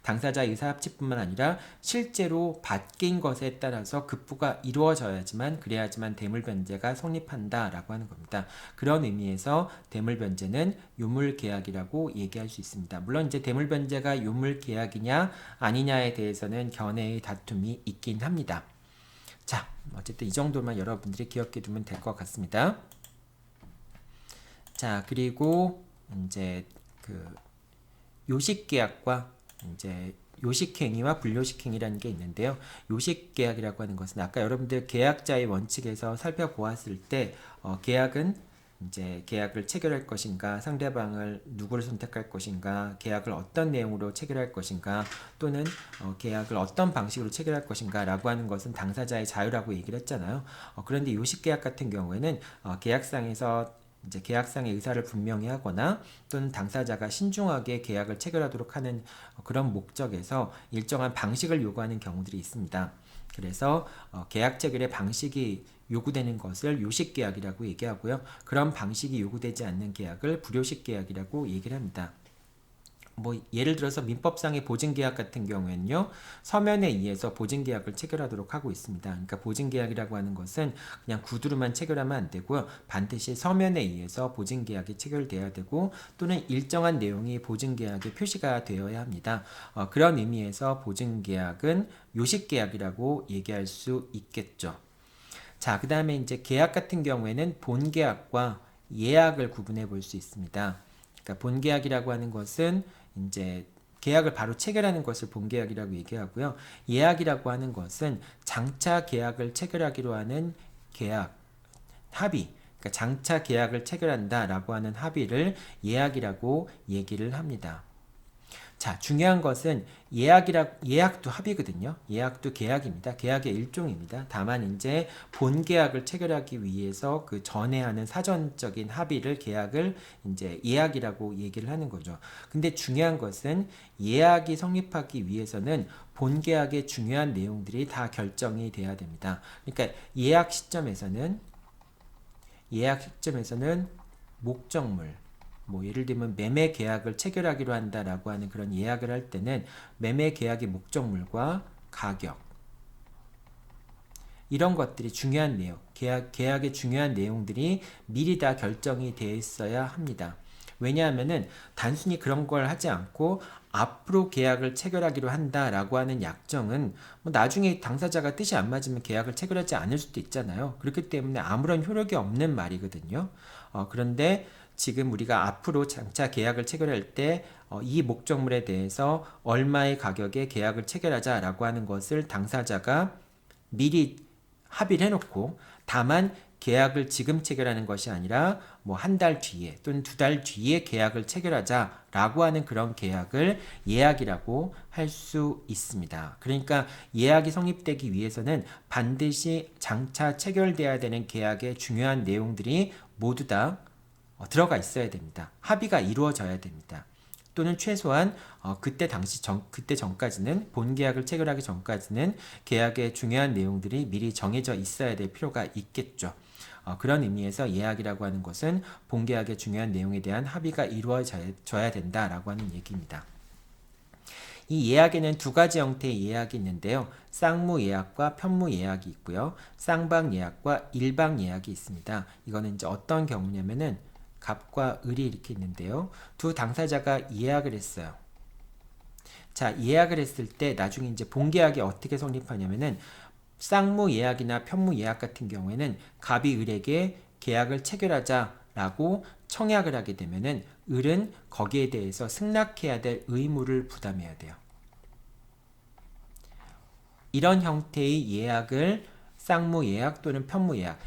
당사자 의사 합치뿐만 아니라 실제로 바뀐 것에 따라서 급부가 이루어져야지만 그래야지만 대물변제가 성립한다라고 하는 겁니다. 그런 의미에서 대물변제는 유물계약이라고 얘기할 수 있습니다. 물론 이제 대물변제가 유물계약이냐 아니냐에 대해서는 견해의 다툼이 있긴 합니다. 자, 어쨌든 이 정도만 여러분들이 기억해 두면 될 것 같습니다. 자, 그리고 이제 그 요식계약과 이제 요식행위와 불요식행위라는 게 있는데요. 요식계약이라고 하는 것은 아까 여러분들 계약자의 원칙에서 살펴보았을 때 계약은 이제 계약을 체결할 것인가, 상대방을 누구를 선택할 것인가, 계약을 어떤 내용으로 체결할 것인가, 또는 계약을 어떤 방식으로 체결할 것인가 라고 하는 것은 당사자의 자유라고 얘기를 했잖아요. 그런데 요식계약 같은 경우에는 계약상에서 이제 계약상의 의사를 분명히 하거나 또는 당사자가 신중하게 계약을 체결하도록 하는 그런 목적에서 일정한 방식을 요구하는 경우들이 있습니다. 그래서 계약 체결의 방식이 요구되는 것을 요식계약이라고 얘기하고요. 그런 방식이 요구되지 않는 계약을 불요식계약이라고 얘기를 합니다. 뭐 예를 들어서 민법상의 보증계약 같은 경우에는요, 서면에 의해서 보증계약을 체결하도록 하고 있습니다. 그러니까 보증계약이라고 하는 것은 그냥 구두로만 체결하면 안 되고요, 반드시 서면에 의해서 보증계약이 체결돼야 되고 또는 일정한 내용이 보증계약에 표시가 되어야 합니다. 그런 의미에서 보증계약은 요식계약이라고 얘기할 수 있겠죠. 자, 그 다음에 이제 계약 같은 경우에는 본계약과 예약을 구분해 볼 수 있습니다. 그러니까 본계약이라고 하는 것은 이제 계약을 바로 체결하는 것을 본계약이라고 얘기하고요. 예약이라고 하는 것은 장차 계약을 체결하기로 하는 계약, 합의, 그러니까 장차 계약을 체결한다라고 하는 합의를 예약이라고 얘기를 합니다. 자, 중요한 것은 예약도 합의거든요. 예약도 계약입니다. 계약의 일종입니다. 다만 이제 본 계약을 체결하기 위해서 그 전에 하는 사전적인 합의를 계약을 이제 예약이라고 얘기를 하는 거죠. 근데 중요한 것은 예약이 성립하기 위해서는 본 계약의 중요한 내용들이 다 결정이 돼야 됩니다. 그러니까 예약 시점에서는 목적물, 뭐 예를 들면 매매 계약을 체결하기로 한다라고 하는 그런 예약을 할 때는 매매 계약의 목적물과 가격, 이런 것들이 중요한 내용, 계약의 중요한 내용들이 미리 다 결정이 되어 있어야 합니다. 왜냐하면은 단순히 그런 걸 하지 않고 앞으로 계약을 체결하기로 한다라고 하는 약정은 뭐 나중에 당사자가 뜻이 안 맞으면 계약을 체결하지 않을 수도 있잖아요. 그렇기 때문에 아무런 효력이 없는 말이거든요. 그런데 지금 우리가 앞으로 장차 계약을 체결할 때 이 목적물에 대해서 얼마의 가격에 계약을 체결하자라고 하는 것을 당사자가 미리 합의를 해놓고, 다만 계약을 지금 체결하는 것이 아니라 뭐 한 달 뒤에 또는 두 달 뒤에 계약을 체결하자라고 하는 그런 계약을 예약이라고 할 수 있습니다. 그러니까 예약이 성립되기 위해서는 반드시 장차 체결돼야 되는 계약의 중요한 내용들이 모두 다 들어가 있어야 됩니다. 합의가 이루어져야 됩니다. 또는 최소한 그때 전까지는, 본 계약을 체결하기 전까지는 계약의 중요한 내용들이 미리 정해져 있어야 될 필요가 있겠죠. 그런 의미에서 예약이라고 하는 것은 본 계약의 중요한 내용에 대한 합의가 이루어져야 된다라고 하는 얘기입니다. 이 예약에는 두 가지 형태의 예약이 있는데요. 쌍무 예약과 편무 예약이 있고요. 쌍방 예약과 일방 예약이 있습니다. 이거는 이제 어떤 경우냐면은 갑과 을이 이렇게 있는데요. 두 당사자가 예약을 했어요. 자, 예약을 했을 때 나중에 이제 본계약이 어떻게 성립하냐면은 쌍무 예약이나 편무 예약 같은 경우에는 갑이 을에게 계약을 체결하자라고 청약을 하게 되면은 을은 거기에 대해서 승낙해야 될 의무를 부담해야 돼요. 이런 형태의 예약을 쌍무 예약 또는 편무 예약,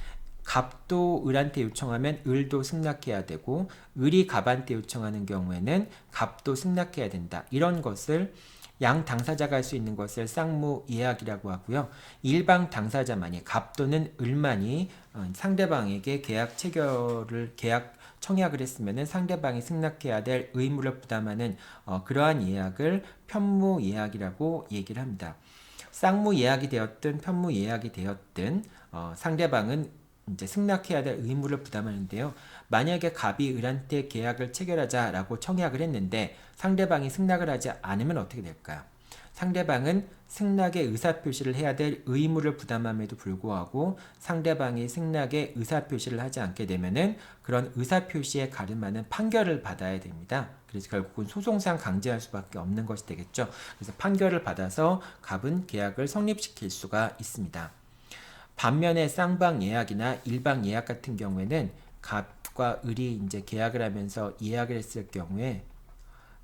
갑도 을한테 요청하면 을도 승낙해야 되고, 을이 갑한테 요청하는 경우에는 갑도 승낙해야 된다. 이런 것을 양 당사자가 할 수 있는 것을 쌍무 예약이라고 하고요. 일방 당사자만이, 갑 또는 을만이 상대방에게 계약 청약을 했으면 상대방이 승낙해야 될 의무를 부담하는 그러한 예약을 편무 예약이라고 얘기를 합니다. 쌍무 예약이 되었든 편무 예약이 되었든 상대방은 이제 승낙해야 될 의무를 부담하는데요. 만약에 갑이 을한테 계약을 체결하자라고 청약을 했는데 상대방이 승낙을 하지 않으면 어떻게 될까요? 상대방은 승낙의 의사표시를 해야 될 의무를 부담함에도 불구하고 상대방이 승낙의 의사표시를 하지 않게 되면은 그런 의사표시에 가름하는 판결을 받아야 됩니다. 그래서 결국은 소송상 강제할 수밖에 없는 것이 되겠죠. 그래서 판결을 받아서 갑은 계약을 성립시킬 수가 있습니다. 반면에 쌍방 예약이나 일방 예약 같은 경우에는 갑과 을이 이제 계약을 하면서 예약을 했을 경우에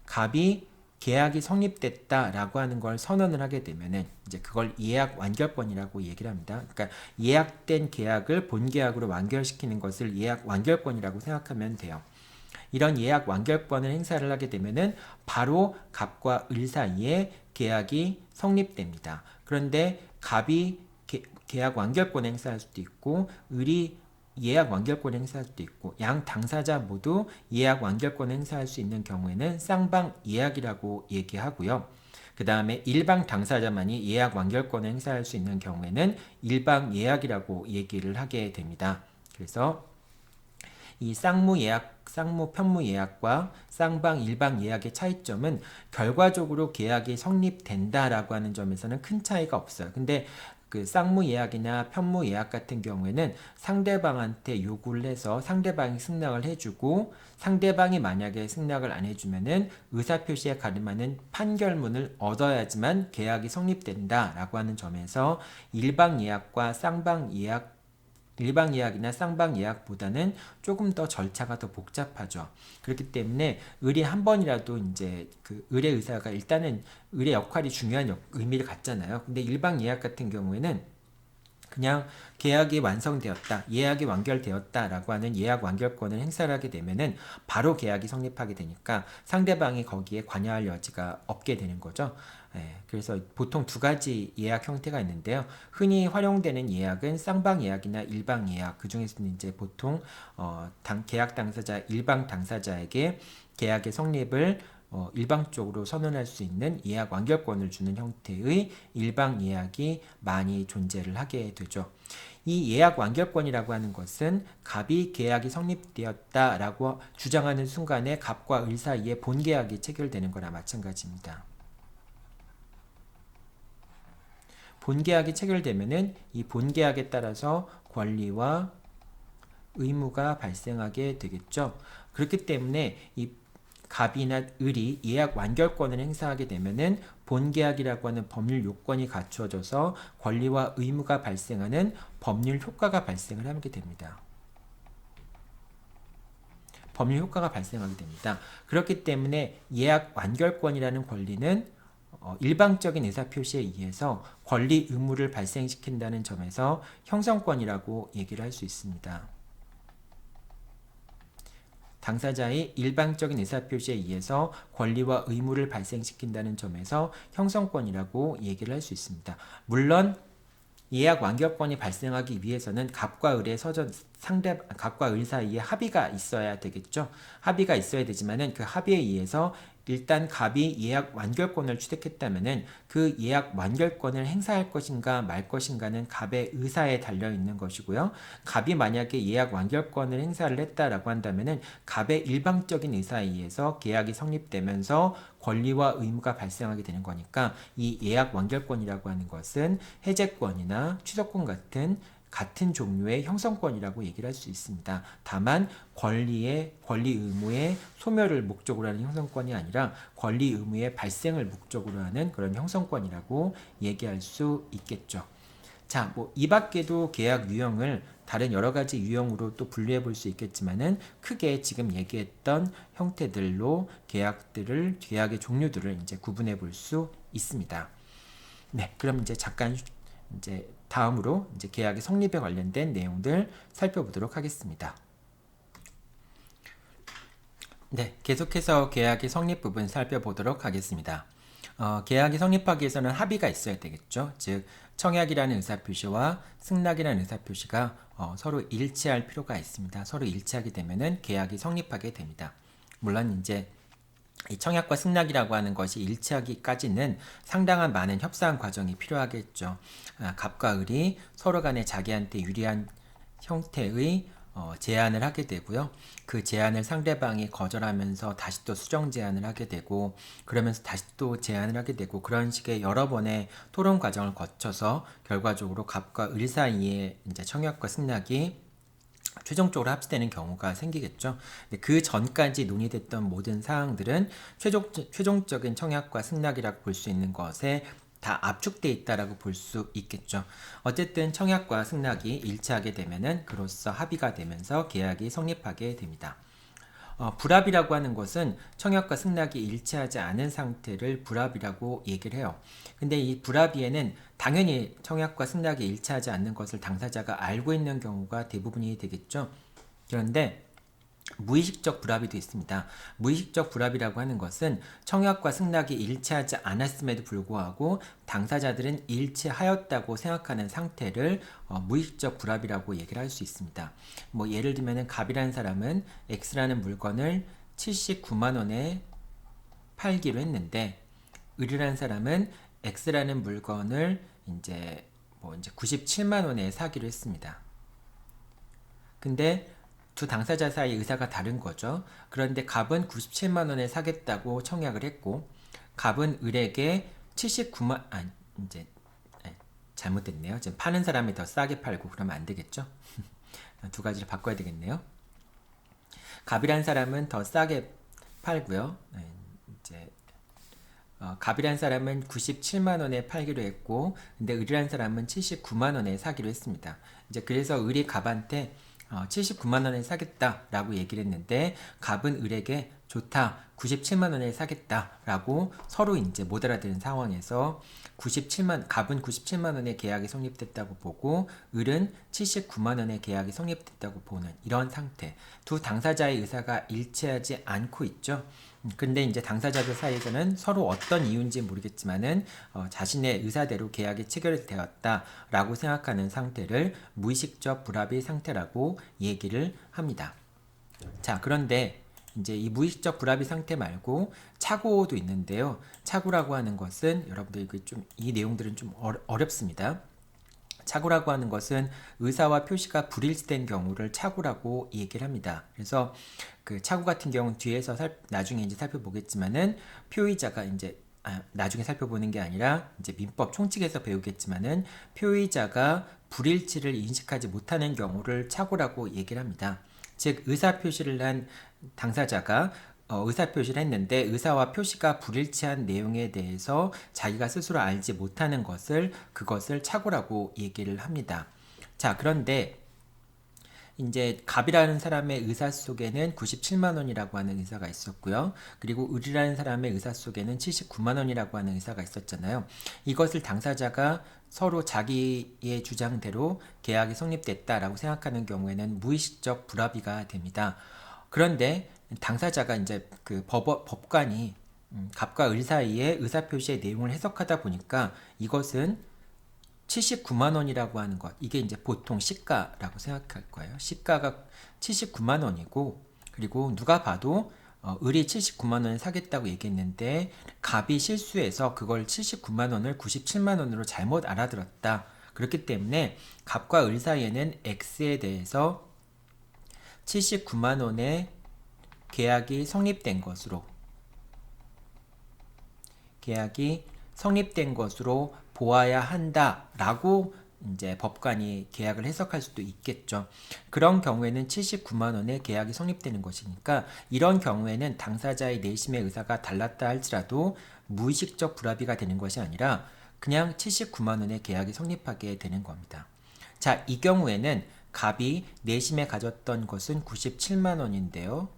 갑이 계약이 성립됐다라고 하는 걸 선언을 하게 되면은 이제 그걸 예약 완결권이라고 얘기를 합니다. 그러니까 예약된 계약을 본 계약으로 완결시키는 것을 예약 완결권이라고 생각하면 돼요. 이런 예약 완결권을 행사를 하게 되면은 바로 갑과 을 사이에 계약이 성립됩니다. 그런데 갑이 계약 완결권 행사할 수도 있고 을이 예약 완결권 행사할 수도 있고 양 당사자 모두 예약 완결권 행사할 수 있는 경우에는 쌍방 예약이라고 얘기하고요. 그 다음에 일방 당사자만이 예약 완결권 행사할 수 있는 경우에는 일방 예약이라고 얘기를 하게 됩니다. 그래서 이 쌍무 예약, 쌍무 편무 예약과 쌍방 일방 예약의 차이점은 결과적으로 계약이 성립된다라고 하는 점에서는 큰 차이가 없어요. 근데 그 쌍무 예약이나 편무 예약 같은 경우에는 상대방한테 요구를 해서 상대방이 승낙을 해주고 상대방이 만약에 승낙을 안 해주면은 의사표시에 가름하는 판결문을 얻어야지만 계약이 성립된다라고 하는 점에서 일방 예약과 쌍방 예약, 일방 예약이나 쌍방 예약보다는 조금 더 절차가 더 복잡하죠. 그렇기 때문에 을이 한 번이라도 이제 그 을의 의사가 일단은 을의 역할이 중요한 의미를 갖잖아요. 근데 일방 예약 같은 경우에는 그냥 계약이 완성되었다, 예약이 완결되었다라고 하는 예약 완결권을 행사를 하게 되면은 바로 계약이 성립하게 되니까 상대방이 거기에 관여할 여지가 없게 되는 거죠. 그래서 보통 두 가지 예약 형태가 있는데요. 흔히 활용되는 예약은 쌍방 예약이나 일방 예약, 그 중에서는 이제 보통 계약 당사자, 일방 당사자에게 계약의 성립을 일방적으로 선언할 수 있는 예약 완결권을 주는 형태의 일방 예약이 많이 존재를 하게 되죠. 이 예약 완결권이라고 하는 것은 갑이 계약이 성립되었다라고 주장하는 순간에 갑과 을 사이에 본계약이 체결되는 거나 마찬가지입니다. 본계약이 체결되면은 이 본계약에 따라서 권리와 의무가 발생하게 되겠죠. 그렇기 때문에 이 갑이나 을이 예약 완결권을 행사하게 되면은 본계약이라고 하는 법률 요건이 갖추어져서 권리와 의무가 발생하는 법률 효과가 발생을 하게 됩니다. 법률 효과가 발생하게 됩니다. 그렇기 때문에 예약 완결권이라는 권리는 일방적인 의사표시에 의해서 권리 의무를 발생시킨다는 점에서 형성권이라고 얘기를 할 수 있습니다. 당사자의 일방적인 의사표시에 의해서 권리와 의무를 발생시킨다는 점에서 형성권이라고 얘기를 할 수 있습니다. 물론 예약 완결권이 발생하기 위해서는 갑과 을의 갑과 을 사이에 합의가 있어야 되겠죠. 합의가 있어야 되지만은 그 합의에 의해서 일단 갑이 예약 완결권을 취득했다면은 그 예약 완결권을 행사할 것인가 말 것인가는 갑의 의사에 달려 있는 것이고요. 갑이 만약에 예약 완결권을 행사를 했다라고 한다면은 갑의 일방적인 의사에 의해서 계약이 성립되면서 권리와 의무가 발생하게 되는 거니까 이 예약 완결권이라고 하는 것은 해제권이나 취소권 같은 종류의 형성권이라고 얘기를 할 수 있습니다. 다만 권리 의무의 소멸을 목적으로 하는 형성권이 아니라 권리 의무의 발생을 목적으로 하는 그런 형성권이라고 얘기할 수 있겠죠. 자, 이 밖에도 계약 유형을 다른 여러 가지 유형으로 또 분류해 볼 수 있겠지만은 크게 지금 얘기했던 형태들로 계약의 종류들을 이제 구분해 볼 수 있습니다. 네, 그럼 이제 잠깐 다음으로 이제 계약의 성립에 관련된 내용들 살펴보도록 하겠습니다. 네, 계속해서 계약의 성립 부분 살펴보도록 하겠습니다. 계약이 성립하기 위해서는 합의가 있어야 되겠죠. 즉 청약이라는 의사표시와 승낙이라는 의사표시가 서로 일치할 필요가 있습니다. 서로 일치하게 되면은 계약이 성립하게 됩니다. 물론 이제 이 청약과 승낙이라고 하는 것이 일치하기까지는 상당한 많은 협상 과정이 필요하겠죠. 갑과 을이 서로 간에 자기한테 유리한 형태의 제안을 하게 되고요. 그 제안을 상대방이 거절하면서 다시 또 수정 제안을 하게 되고 그러면서 다시 또 제안을 하게 되고 그런 식의 여러 번의 토론 과정을 거쳐서 결과적으로 갑과 을 사이에 이제 청약과 승낙이 최종적으로 합치되는 경우가 생기겠죠. 그 전까지 논의됐던 모든 사항들은 최종적인 청약과 승낙이라고 볼 수 있는 것에 다 압축되어 있다라고 볼 수 있겠죠. 어쨌든 청약과 승낙이 일치하게 되면은 그로써 합의가 되면서 계약이 성립하게 됩니다. 불합이라고 하는 것은 청약과 승낙이 일치하지 않은 상태를 불합이라고 얘기를 해요. 근데 이 불합의에는 당연히 청약과 승낙이 일치하지 않는 것을 당사자가 알고 있는 경우가 대부분이 되겠죠. 그런데 무의식적 불합의도 있습니다. 무의식적 불합이라고 하는 것은 청약과 승낙이 일치하지 않았음에도 불구하고 당사자들은 일치하였다고 생각하는 상태를 무의식적 불합이라고 얘기를 할 수 있습니다. 예를 들면 갑이라는 사람은 X라는 물건을 79만 원에 팔기로 했는데 을이라는 사람은 X라는 물건을 이제 97만 원에 사기로 했습니다. 근데 두 당사자 사이 의사가 다른 거죠. 그런데 갑은 97만 원에 사겠다고 청약을 했고 갑은 을에게 79만 잘못됐네요. 지금 파는 사람이 더 싸게 팔고 그러면 안 되겠죠. 두 가지를 바꿔야 되겠네요. 갑이란 사람은 더 싸게 팔고요. 갑이란 사람은 97만 원에 팔기로 했고 근데 을이란 사람은 79만 원에 사기로 했습니다. 그래서 을이 갑한테 79만 원에 사겠다라고 얘기를 했는데 갑은 을에게 좋다. 97만 원에 사겠다라고 서로 이제 못 알아듣는 상황에서 갑은 97만 원에 계약이 성립됐다고 보고 을은 79만 원에 계약이 성립됐다고 보는 이런 상태. 두 당사자의 의사가 일치하지 않고 있죠. 근데 이제 당사자들 사이에서는 서로 어떤 이유인지 모르겠지만은 자신의 의사대로 계약이 체결되었다라고 생각하는 상태를 무의식적 불합의 상태라고 얘기를 합니다. 자, 그런데 이제 이 무의식적 불합의 상태 말고 착오도 있는데요. 착오라고 하는 것은 여러분들 이 내용들은 좀 어렵습니다. 착오라고 하는 것은 의사와 표시가 불일치된 경우를 착오라고 얘기를 합니다. 그래서 그 착오 같은 경우는 뒤에서 나중에 이제 살펴보겠지만은 표의자가 이제 나중에 살펴보는 게 아니라 이제 민법 총칙에서 배우겠지만은 표의자가 불일치를 인식하지 못하는 경우를 착오라고 얘기를 합니다. 즉 의사표시를 한 당사자가 의사표시를 했는데 의사와 표시가 불일치한 내용에 대해서 자기가 스스로 알지 못하는 그것을 착오라고 얘기를 합니다. 자, 그런데 이제 갑이라는 사람의 의사 속에는 97만 원이라고 하는 의사가 있었고요. 그리고 을이라는 사람의 의사 속에는 79만 원이라고 하는 의사가 있었잖아요. 이것을 당사자가 서로 자기의 주장대로 계약이 성립됐다라고 생각하는 경우에는 무의식적 불합의가 됩니다. 그런데 당사자가 이제 그 법관이 갑과 을 사이의 의사표시의 내용을 해석하다 보니까 이것은 79만 원이라고 하는 것, 이게 이제 보통 시가라고 생각할 거예요. 시가가 79만 원이고, 그리고 누가 봐도 을이 79만 원을 사겠다고 얘기했는데 갑이 실수해서 그걸 79만 원을 97만 원으로 잘못 알아들었다. 그렇기 때문에 갑과 을 사이에는 X에 대해서 79만 원의 계약이 성립된 것으로 보아야 한다라고 이제 법관이 계약을 해석할 수도 있겠죠. 그런 경우에는 79만 원의 계약이 성립되는 것이니까 이런 경우에는 당사자의 내심의 의사가 달랐다 할지라도 무의식적 불합의가 되는 것이 아니라 그냥 79만 원의 계약이 성립하게 되는 겁니다. 자, 이 경우에는 갑이 내심에 가졌던 것은 97만 원인데요.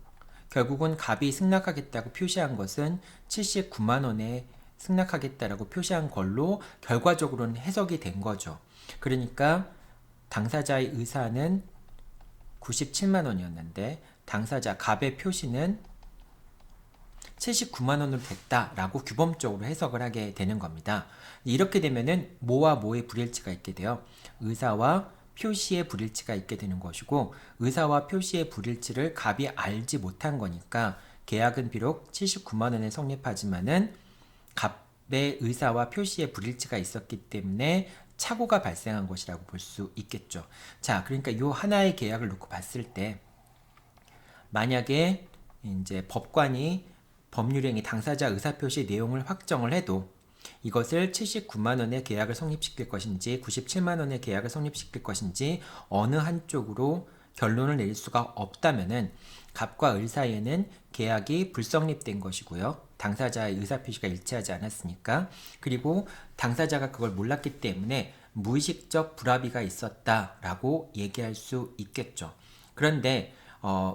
결국은 갑이 승낙하겠다고 표시한 것은 79만 원에 승낙하겠다라고 표시한 걸로 결과적으로는 해석이 된 거죠. 그러니까 당사자의 의사는 97만 원이었는데 당사자 갑의 표시는 79만 원으로 됐다라고 규범적으로 해석을 하게 되는 겁니다. 이렇게 되면은 모와 모의 불일치가 있게 돼요. 의사와 표시의 불일치가 있게 되는 것이고 의사와 표시의 불일치를 갑이 알지 못한 거니까 계약은 비록 79만 원에 성립하지만은 갑의 의사와 표시의 불일치가 있었기 때문에 착오가 발생한 것이라고 볼 수 있겠죠. 자, 그러니까 이 하나의 계약을 놓고 봤을 때 만약에 이제 법관이 법률행위 당사자 의사표시 내용을 확정을 해도 이것을 79만 원의 계약을 성립시킬 것인지 97만 원의 계약을 성립시킬 것인지 어느 한쪽으로 결론을 내릴 수가 없다면은 갑과 을 사이에는 계약이 불성립된 것이고요. 당사자의 의사표시가 일치하지 않았으니까. 그리고 당사자가 그걸 몰랐기 때문에 무의식적 불합의가 있었다라고 얘기할 수 있겠죠. 그런데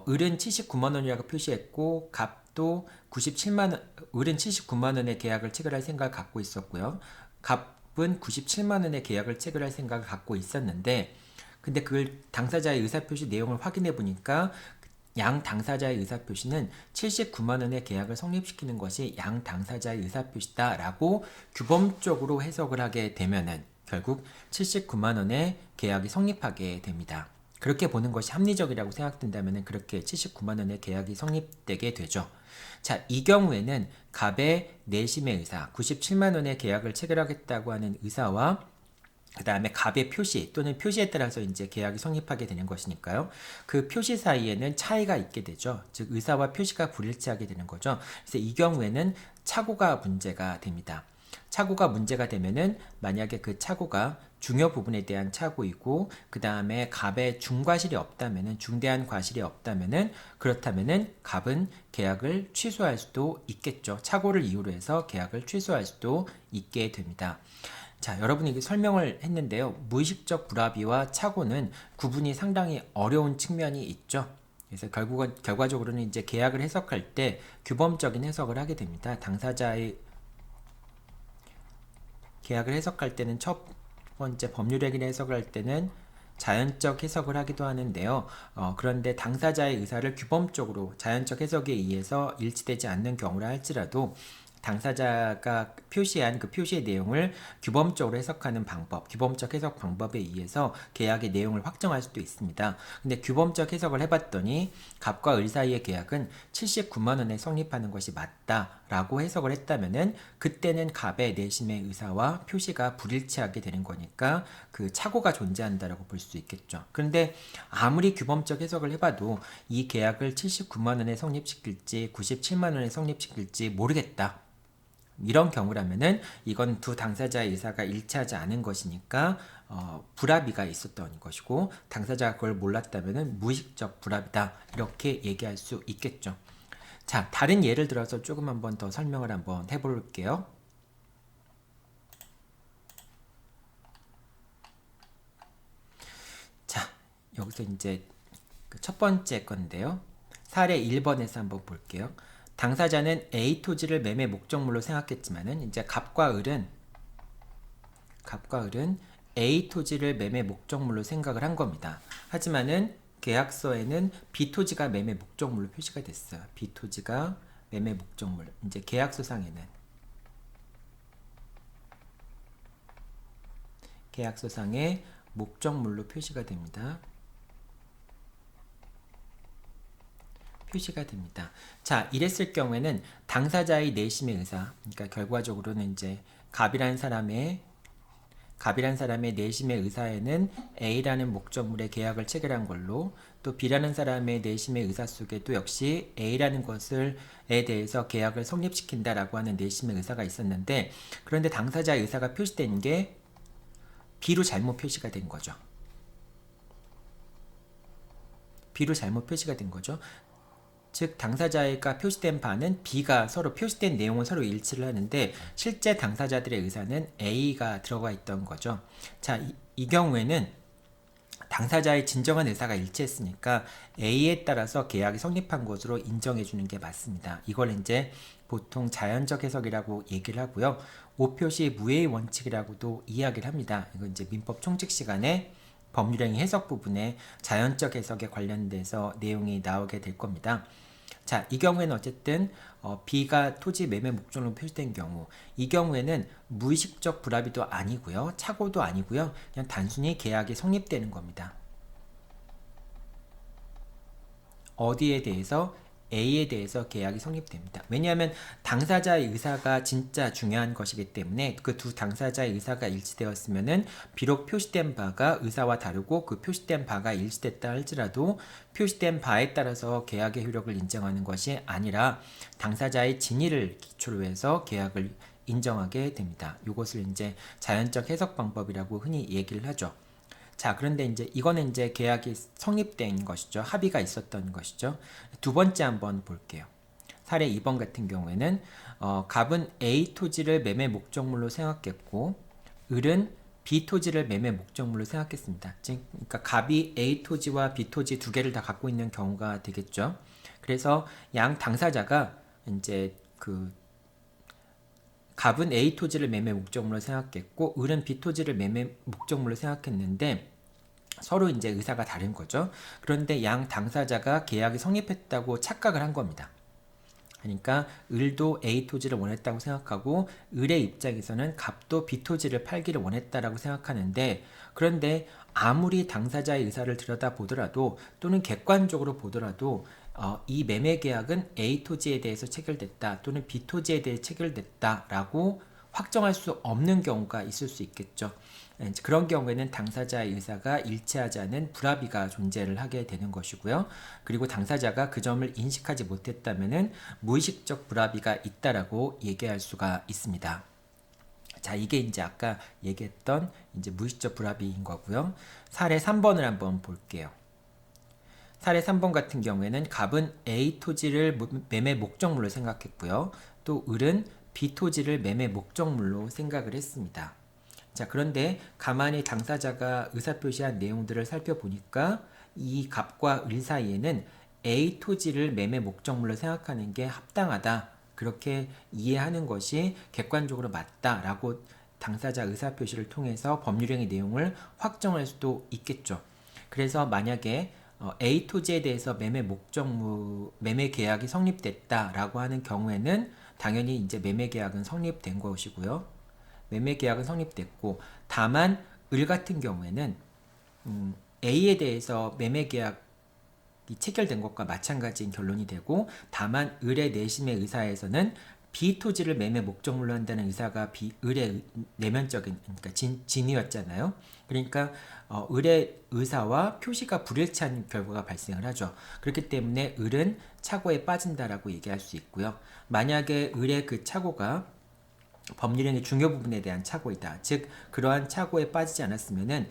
을은 79만 원이라고 표시했고 갑도 97만 원, 을은 79만 원의 계약을 체결할 생각을 갖고 있었고요. 갑은 97만 원의 계약을 체결할 생각을 갖고 있었는데 근데 그걸 당사자의 의사표시 내용을 확인해 보니까 양 당사자의 의사표시는 79만 원의 계약을 성립시키는 것이 양 당사자의 의사표시다라고 규범적으로 해석을 하게 되면은 결국 79만 원의 계약이 성립하게 됩니다. 그렇게 보는 것이 합리적이라고 생각된다면 그렇게 79만 원의 계약이 성립되게 되죠. 자, 이 경우에는 갑의 내심의 의사, 97만 원의 계약을 체결하겠다고 하는 의사와 그 다음에 갑의 표시 또는 표시에 따라서 이제 계약이 성립하게 되는 것이니까요. 그 표시 사이에는 차이가 있게 되죠. 즉 의사와 표시가 불일치하게 되는 거죠. 그래서 이 경우에는 착오가 문제가 됩니다. 착오가 문제가 되면은 만약에 그 착오가 중요 부분에 대한 착오이고 그 다음에 갑의 중과실이 없다면은 중대한 과실이 없다면은 그렇다면은 갑은 계약을 취소할 수도 있겠죠. 착오를 이유로 해서 계약을 취소할 수도 있게 됩니다. 자, 여러분이 설명을 했는데요. 무의식적 불합의와 착오는 구분이 상당히 어려운 측면이 있죠. 그래서 결과적으로는 이제 계약을 해석할 때 규범적인 해석을 하게 됩니다. 당사자의 계약을 해석할 때는 첫 번째 법률행위를 해석을 할 때는 자연적 해석을 하기도 하는데요. 그런데 당사자의 의사를 규범적으로 자연적 해석에 의해서 일치되지 않는 경우라 할지라도 당사자가 표시한 그 표시의 내용을 규범적으로 해석하는 방법, 규범적 해석 방법에 의해서 계약의 내용을 확정할 수도 있습니다. 근데 규범적 해석을 해봤더니 갑과 을 사이의 계약은 79만 원에 성립하는 것이 맞다라고 해석을 했다면은 그때는 갑의 내심의 의사와 표시가 불일치하게 되는 거니까 그 착오가 존재한다라고 볼 수 있겠죠. 그런데 아무리 규범적 해석을 해봐도 이 계약을 79만 원에 성립시킬지 97만 원에 성립시킬지 모르겠다. 이런 경우라면은 이건 두 당사자의 의사가 일치하지 않은 것이니까 불합의가 있었던 것이고 당사자가 그걸 몰랐다면은 무의식적 불합이다 이렇게 얘기할 수 있겠죠. 자, 다른 예를 들어서 조금 한번 더 설명을 한번 해볼게요. 자, 여기서 이제 첫 번째 건데요. 사례 1번에서 한번 볼게요. 당사자는 A 토지를 매매 목적물로 생각했지만은 이제 갑과 을은 A 토지를 매매 목적물로 생각을 한 겁니다. 하지만은 계약서에는 B 토지가 매매 목적물로 표시가 됐어요. B 토지가 매매 목적물. 이제 계약서상에 목적물로 표시가 됩니다. 자, 이랬을 경우에는 당사자의 내심의 의사, 그러니까 결과적으로는 이제 갑이란 사람의 내심의 의사에는 A라는 목적물의 계약을 체결한 걸로 또 B라는 사람의 내심의 의사 속에도 역시 A라는 것을에 대해서 계약을 성립시킨다라고 하는 내심의 의사가 있었는데 그런데 당사자의 의사가 표시된 게 B로 잘못 표시가 된 거죠. 즉 당사자가 표시된 바는 B가 서로 표시된 내용은 서로 일치를 하는데 실제 당사자들의 의사는 A가 들어가 있던 거죠. 자, 이 경우에는 당사자의 진정한 의사가 일치했으니까 A에 따라서 계약이 성립한 것으로 인정해 주는 게 맞습니다. 이걸 이제 보통 자연적 해석이라고 얘기를 하고요. 오표시 무해의 원칙이라고도 이야기를 합니다. 이건 이제 민법 총칙 시간에 법률행위 해석 부분에 자연적 해석에 관련돼서 내용이 나오게 될 겁니다. 자, 이 경우에는 어쨌든 B가 토지 매매 목적으로 표시된 경우 이 경우에는 무의식적 불합의도 아니고요. 착오도 아니고요. 그냥 단순히 계약이 성립되는 겁니다. 어디에 대해서? A에 대해서 계약이 성립됩니다. 왜냐하면 당사자의 의사가 진짜 중요한 것이기 때문에 그 두 당사자의 의사가 일치되었으면은 비록 표시된 바가 의사와 다르고 그 표시된 바가 일치됐다 할지라도 표시된 바에 따라서 계약의 효력을 인정하는 것이 아니라 당사자의 진위를 기초로 해서 계약을 인정하게 됩니다. 이것을 이제 자연적 해석 방법이라고 흔히 얘기를 하죠. 자, 그런데 이제 이거는 이제 계약이 성립된 것이죠. 합의가 있었던 것이죠. 두 번째 한번 볼게요. 사례 2번 같은 경우에는 갑은 A 토지를 매매 목적물로 생각했고 을은 B 토지를 매매 목적물로 생각했습니다. 그러니까 갑이 A 토지와 B 토지 두 개를 다 갖고 있는 경우가 되겠죠. 그래서 양 당사자가 이제 갑은 A 토지를 매매 목적물로 생각했고 을은 B 토지를 매매 목적물로 생각했는데 서로 이제 의사가 다른 거죠. 그런데 양 당사자가 계약이 성립했다고 착각을 한 겁니다. 그러니까 을도 A 토지를 원했다고 생각하고 을의 입장에서는 갑도 B 토지를 팔기를 원했다라고 생각하는데 그런데 아무리 당사자의 의사를 들여다보더라도 또는 객관적으로 보더라도 이 매매 계약은 A 토지에 대해서 체결됐다 또는 B 토지에 대해 체결됐다라고 확정할 수 없는 경우가 있을 수 있겠죠. 그런 경우에는 당사자의 의사가 일치하지 않은 불합의가 존재를 하게 되는 것이고요. 그리고 당사자가 그 점을 인식하지 못했다면은 무의식적 불합의가 있다라고 얘기할 수가 있습니다. 자, 이게 이제 아까 얘기했던 이제 무의식적 불합의인 거고요. 사례 3번을 한번 볼게요. 사례 3번 같은 경우에는 갑은 A 토지를 매매 목적물로 생각했고요. 또 을은 B 토지를 매매 목적물로 생각을 했습니다. 자, 그런데 가만히 당사자가 의사표시한 내용들을 살펴보니까 이 갑과 을 사이에는 A 토지를 매매 목적물로 생각하는 게 합당하다. 그렇게 이해하는 것이 객관적으로 맞다라고 당사자 의사표시를 통해서 법률행위 내용을 확정할 수도 있겠죠. 그래서 만약에 A 토지에 대해서 매매 계약이 성립됐다라고 하는 경우에는 당연히 이제 매매 계약은 성립된 것이고요. 매매 계약은 성립됐고, 다만 을 같은 경우에는 A에 대해서 매매 계약이 체결된 것과 마찬가지인 결론이 되고, 다만 을의 내심의 의사에서는 B 토지를 매매 목적물로 한다는 의사가 을의 내면적인, 그러니까 진이었잖아요. 그러니까 을의 의사와 표시가 불일치한 결과가 발생을 하죠. 그렇기 때문에 을은 착오에 빠진다라고 얘기할 수 있고요. 만약에 을의 그 착오가 법률행위 중요 부분에 대한 착오이다. 즉 그러한 착오에 빠지지 않았으면은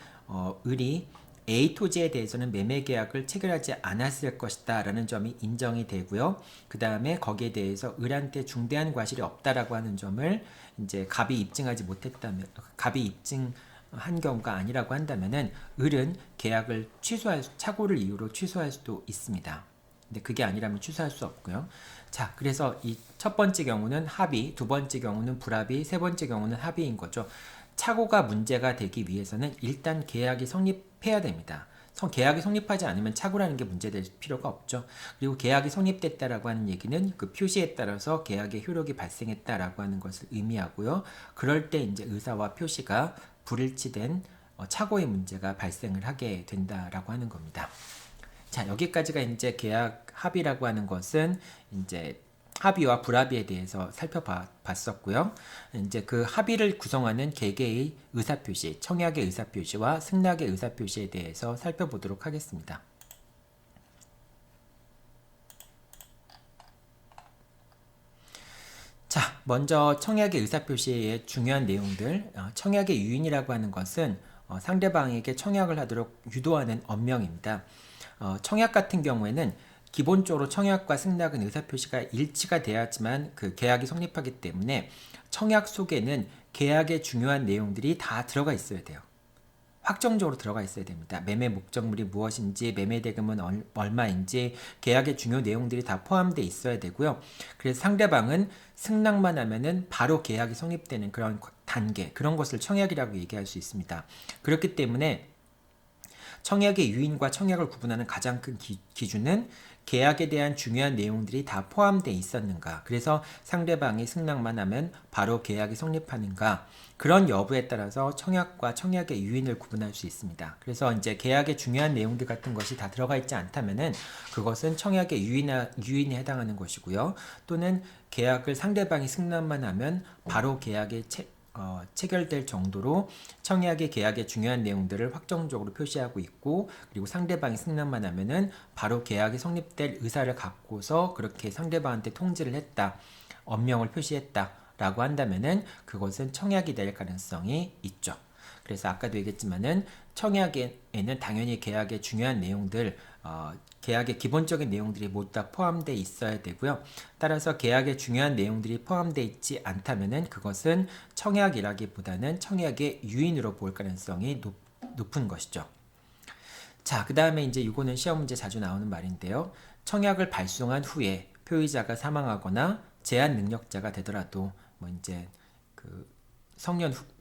을이 A 토지에 대해서는 매매 계약을 체결하지 않았을 것이다 라는 점이 인정이 되고요. 그 다음에 거기에 대해서 을한테 중대한 과실이 없다라고 하는 점을 이제 갑이 입증하지 못했다면, 갑이 입증한 경우가 아니라고 한다면은 을은 계약을 착오를 이유로 취소할 수도 있습니다. 근데 그게 아니라면 취소할 수 없고요. 자, 그래서 이 첫 번째 경우는 합의, 두 번째 경우는 불합의, 세 번째 경우는 합의인 거죠. 착오가 문제가 되기 위해서는 일단 계약이 성립해야 됩니다. 계약이 성립하지 않으면 착오라는 게 문제될 필요가 없죠. 그리고 계약이 성립됐다라고 하는 얘기는 그 표시에 따라서 계약의 효력이 발생했다라고 하는 것을 의미하고요. 그럴 때 이제 의사와 표시가 불일치된 착오의 문제가 발생을 하게 된다라고 하는 겁니다. 자, 여기까지가 이제 계약 합의라고 하는 것은 이제 합의와 불합의에 대해서 살펴봤었고요. 이제 그 합의를 구성하는 개개의 의사표시, 청약의 의사표시와 승낙의 의사표시에 대해서 살펴보도록 하겠습니다. 자, 먼저 청약의 의사표시의 중요한 내용들. 청약의 유인이라고 하는 것은 상대방에게 청약을 하도록 유도하는 언명입니다. 청약 같은 경우에는 기본적으로 청약과 승낙은 의사표시가 일치가 돼야지만 그 계약이 성립하기 때문에 청약 속에는 계약의 중요한 내용들이 다 들어가 있어야 돼요. 확정적으로 들어가 있어야 됩니다. 매매 목적물이 무엇인지, 매매 대금은 얼마인지, 계약의 중요 내용들이 다 포함되어 있어야 되고요. 그래서 상대방은 승낙만 하면은 바로 계약이 성립되는 그런 단계, 그런 것을 청약이라고 얘기할 수 있습니다. 그렇기 때문에 청약의 유인과 청약을 구분하는 가장 큰 기준은 계약에 대한 중요한 내용들이 다 포함되어 있었는가, 그래서 상대방이 승낙만 하면 바로 계약이 성립하는가, 그런 여부에 따라서 청약과 청약의 유인을 구분할 수 있습니다. 그래서 이제 계약의 중요한 내용들 같은 것이 다 들어가 있지 않다면은 그것은 청약의 유인에 해당하는 것이고요. 또는 계약을 상대방이 승낙만 하면 바로 계약의 체결될 정도로 청약의 계약의 중요한 내용들을 확정적으로 표시하고 있고, 그리고 상대방이 승낙만 하면은 바로 계약이 성립될 의사를 갖고서 그렇게 상대방한테 통지를 했다, 언명을 표시했다 라고 한다면은 그것은 청약이 될 가능성이 있죠. 그래서 아까도 얘기했지만은 청약에는 당연히 계약의 중요한 내용들, 계약의 기본적인 내용들이 모두 다 포함되어 있어야 되고요. 따라서 계약의 중요한 내용들이 포함되어 있지 않다면은 그것은 청약이라기보다는 청약의 유인으로 볼 가능성이 높은 것이죠. 자, 그 다음에 이제 이거는 시험 문제 자주 나오는 말인데요. 청약을 발송한 후에 표의자가 사망하거나 제한 능력자가 되더라도 뭐 이제 그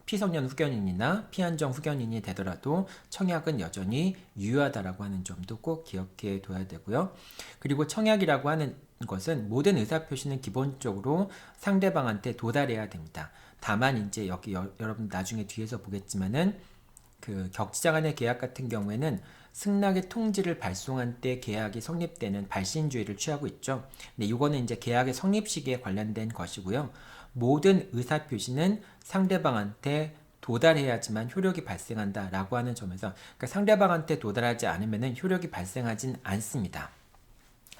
피성년 후견인이나 피한정 후견인이 되더라도 청약은 여전히 유효하다라고 하는 점도 꼭 기억해 둬야 되고요. 그리고 청약이라고 하는 것은 모든 의사표시는 기본적으로 상대방한테 도달해야 됩니다. 다만 이제 여기 여러분 나중에 뒤에서 보겠지만은 그 격지자 간의 계약 같은 경우에는 승낙의 통지를 발송한 때 계약이 성립되는 발신주의를 취하고 있죠. 근데 이거는 이제 계약의 성립 시기에 관련된 것이고요. 모든 의사표시는 상대방한테 도달해야지만 효력이 발생한다라고 하는 점에서, 그러니까 상대방한테 도달하지 않으면 효력이 발생하진 않습니다.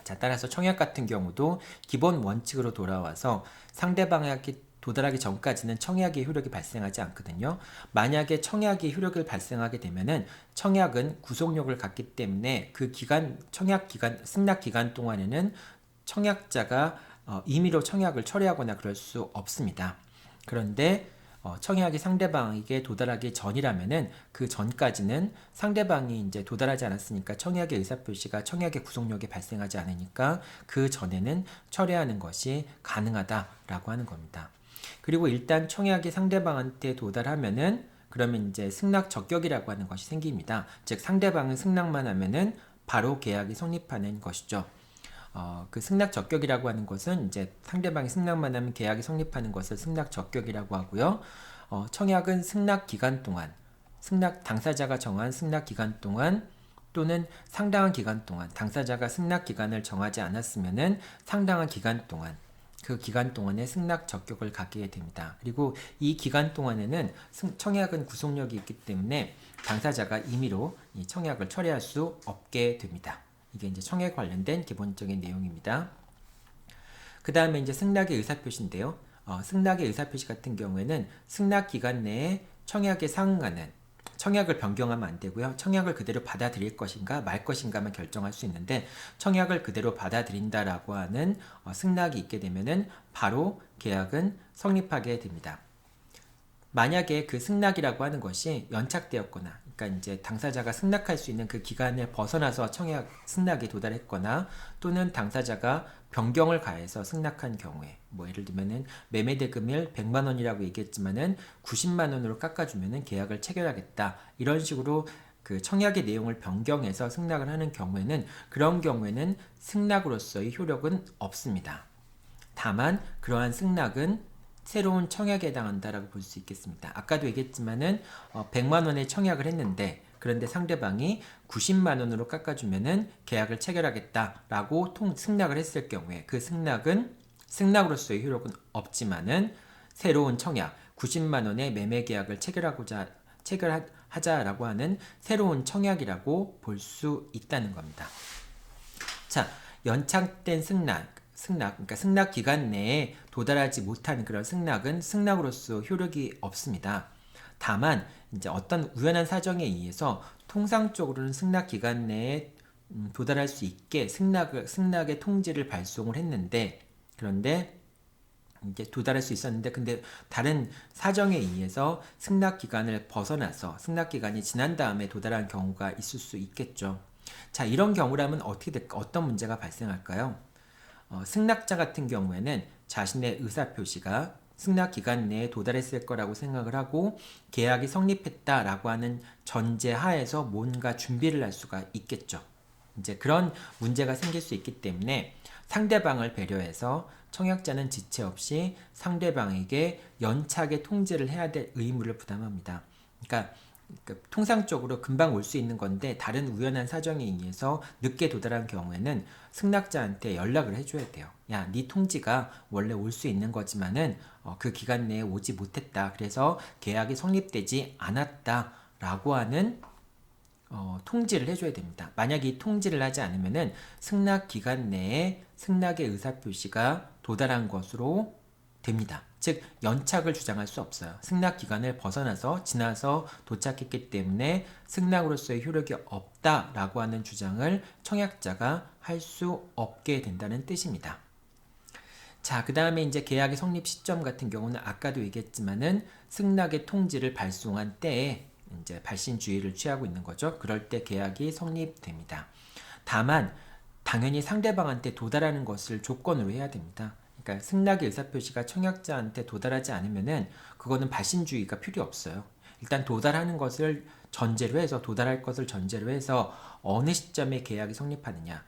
자, 따라서 청약 같은 경우도 기본 원칙으로 돌아와서 상대방에게 도달하기 전까지는 청약의 효력이 발생하지 않거든요. 만약에 청약이 효력을 발생하게 되면은 청약은 구속력을 갖기 때문에 그 승낙 기간 동안에는 청약자가 임의로 청약을 철회하거나 그럴 수 없습니다. 그런데 청약이 상대방에게 도달하기 전이라면은 그 전까지는 상대방이 이제 도달하지 않았으니까 청약의 의사표시가 청약의 구속력이 발생하지 않으니까 그 전에는 철회하는 것이 가능하다라고 하는 겁니다. 그리고 일단 청약이 상대방한테 도달하면은 그러면 이제 승낙 적격이라고 하는 것이 생깁니다. 즉 상대방은 승낙만 하면은 바로 계약이 성립하는 것이죠. 그 승낙 적격이라고 하는 것은 이제 상대방이 승낙만 하면 계약이 성립하는 것을 승낙 적격이라고 하고요. 청약은 승낙 기간 동안, 승낙 당사자가 정한 승낙 기간 동안 또는 상당한 기간 동안, 당사자가 승낙 기간을 정하지 않았으면은 상당한 기간 동안, 그 기간 동안에 승낙 적격을 갖게 됩니다. 그리고 이 기간 동안에는 청약은 구속력이 있기 때문에 당사자가 임의로 이 청약을 철회할 수 없게 됩니다. 이게 이제 청약에 관련된 기본적인 내용입니다. 그 다음에 이제 승낙의 의사표시인데요. 승낙의 의사표시 같은 경우에는 승낙 기간 내에 청약에 상응하는, 청약을 변경하면 안 되고요. 청약을 그대로 받아들일 것인가 말 것인가만 결정할 수 있는데 청약을 그대로 받아들인다라고 하는 승낙이 있게 되면은 바로 계약은 성립하게 됩니다. 만약에 그 승낙이라고 하는 것이 연착되었거나, 그러니까 이제 당사자가 승낙할 수 있는 그 기간을 벗어나서 청약 승낙에 도달했거나 또는 당사자가 변경을 가해서 승낙한 경우에, 뭐 예를 들면은 매매 대금을 100만 원이라고 얘기했지만은 90만 원으로 깎아주면은 계약을 체결하겠다, 이런 식으로 그 청약의 내용을 변경해서 승낙을 하는 경우에는, 그런 경우에는 승낙으로서의 효력은 없습니다. 다만 그러한 승낙은 새로운 청약에 해당한다라고 볼 수 있겠습니다. 아까도 얘기했지만은 100만 원에 청약을 했는데 그런데 상대방이 90만 원으로 깎아주면은 계약을 체결하겠다라고 승낙을 했을 경우에 그 승낙은 승낙으로서의 효력은 없지만은 새로운 청약 90만 원의 매매 계약을 체결하자라고 하는 새로운 청약이라고 볼 수 있다는 겁니다. 자, 연착된 그러니까 승낙 기간 내에 도달하지 못한 그런 승낙은 승낙으로서 효력이 없습니다. 다만 이제 어떤 우연한 사정에 의해서 통상적으로는 승낙 기간 내에 도달할 수 있게 승낙의 통지를 발송을 했는데, 그런데 이제 도달할 수 있었는데 근데 다른 사정에 의해서 승낙 기간을 벗어나서 승낙 기간이 지난 다음에 도달한 경우가 있을 수 있겠죠. 자, 이런 경우라면 어떤 문제가 발생할까요? 승낙자 같은 경우에는 자신의 의사표시가 승낙 기간 내에 도달했을 거라고 생각을 하고 계약이 성립했다라고 하는 전제 하에서 뭔가 준비를 할 수가 있겠죠. 이제 그런 문제가 생길 수 있기 때문에 상대방을 배려해서 청약자는 지체 없이 상대방에게 연착의 통지를 해야 될 의무를 부담합니다. 그러니까 통상적으로 금방 올 수 있는 건데 다른 우연한 사정에 의해서 늦게 도달한 경우에는 승낙자한테 연락을 해줘야 돼요. 야, 네 통지가 원래 올 수 있는 거지만은 그 기간 내에 오지 못했다. 그래서 계약이 성립되지 않았다 라고 하는 통지를 해줘야 됩니다. 만약 이 통지를 하지 않으면은 승낙 기간 내에 승낙의 의사표시가 도달한 것으로 됩니다. 즉 연착을 주장할 수 없어요. 승낙 기간을 지나서 도착했기 때문에 승낙으로서의 효력이 없다라고 하는 주장을 청약자가 할 수 없게 된다는 뜻입니다. 자, 그 다음에 이제 계약의 성립 시점 같은 경우는 아까도 얘기했지만은 승낙의 통지를 발송한 때에 이제 발신주의를 취하고 있는 거죠. 그럴 때 계약이 성립됩니다. 다만 당연히 상대방한테 도달하는 것을 조건으로 해야 됩니다. 그러니까 승낙의 의사표시가 청약자한테 도달하지 않으면은 그거는 발신주의가 필요 없어요. 일단 도달할 것을 전제로 해서 어느 시점에 계약이 성립하느냐,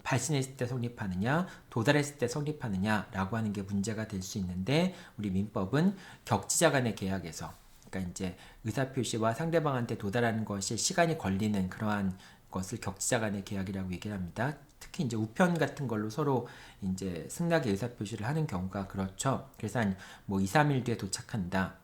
발신했을 때 성립하느냐, 도달했을 때 성립하느냐라고 하는 게 문제가 될 수 있는데 우리 민법은 격지자 간의 계약에서, 그러니까 이제 의사표시와 상대방한테 도달하는 것이 시간이 걸리는 그러한 것을 격지자 간의 계약이라고 얘기를 합니다. 특히 이제 우편 같은 걸로 서로 이제 승낙의 의사표시를 하는 경우가 그렇죠. 그래서 한 뭐 2, 3일 뒤에 도착한다.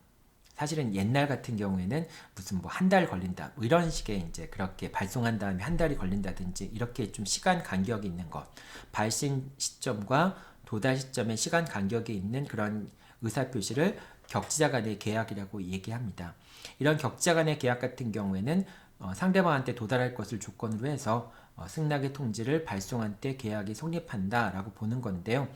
사실은 옛날 같은 경우에는 무슨 뭐 한 달 걸린다. 뭐 이런 식의 이제 그렇게 발송한 다음에 한 달이 걸린다든지 이렇게 좀 시간 간격이 있는 것. 발신 시점과 도달 시점에 시간 간격이 있는 그런 의사표시를 격지자 간의 계약이라고 얘기합니다. 이런 격지자 간의 계약 같은 경우에는 상대방한테 도달할 것을 조건으로 해서 승낙의 통지를 발송한 때 계약이 성립한다라고 보는 건데요.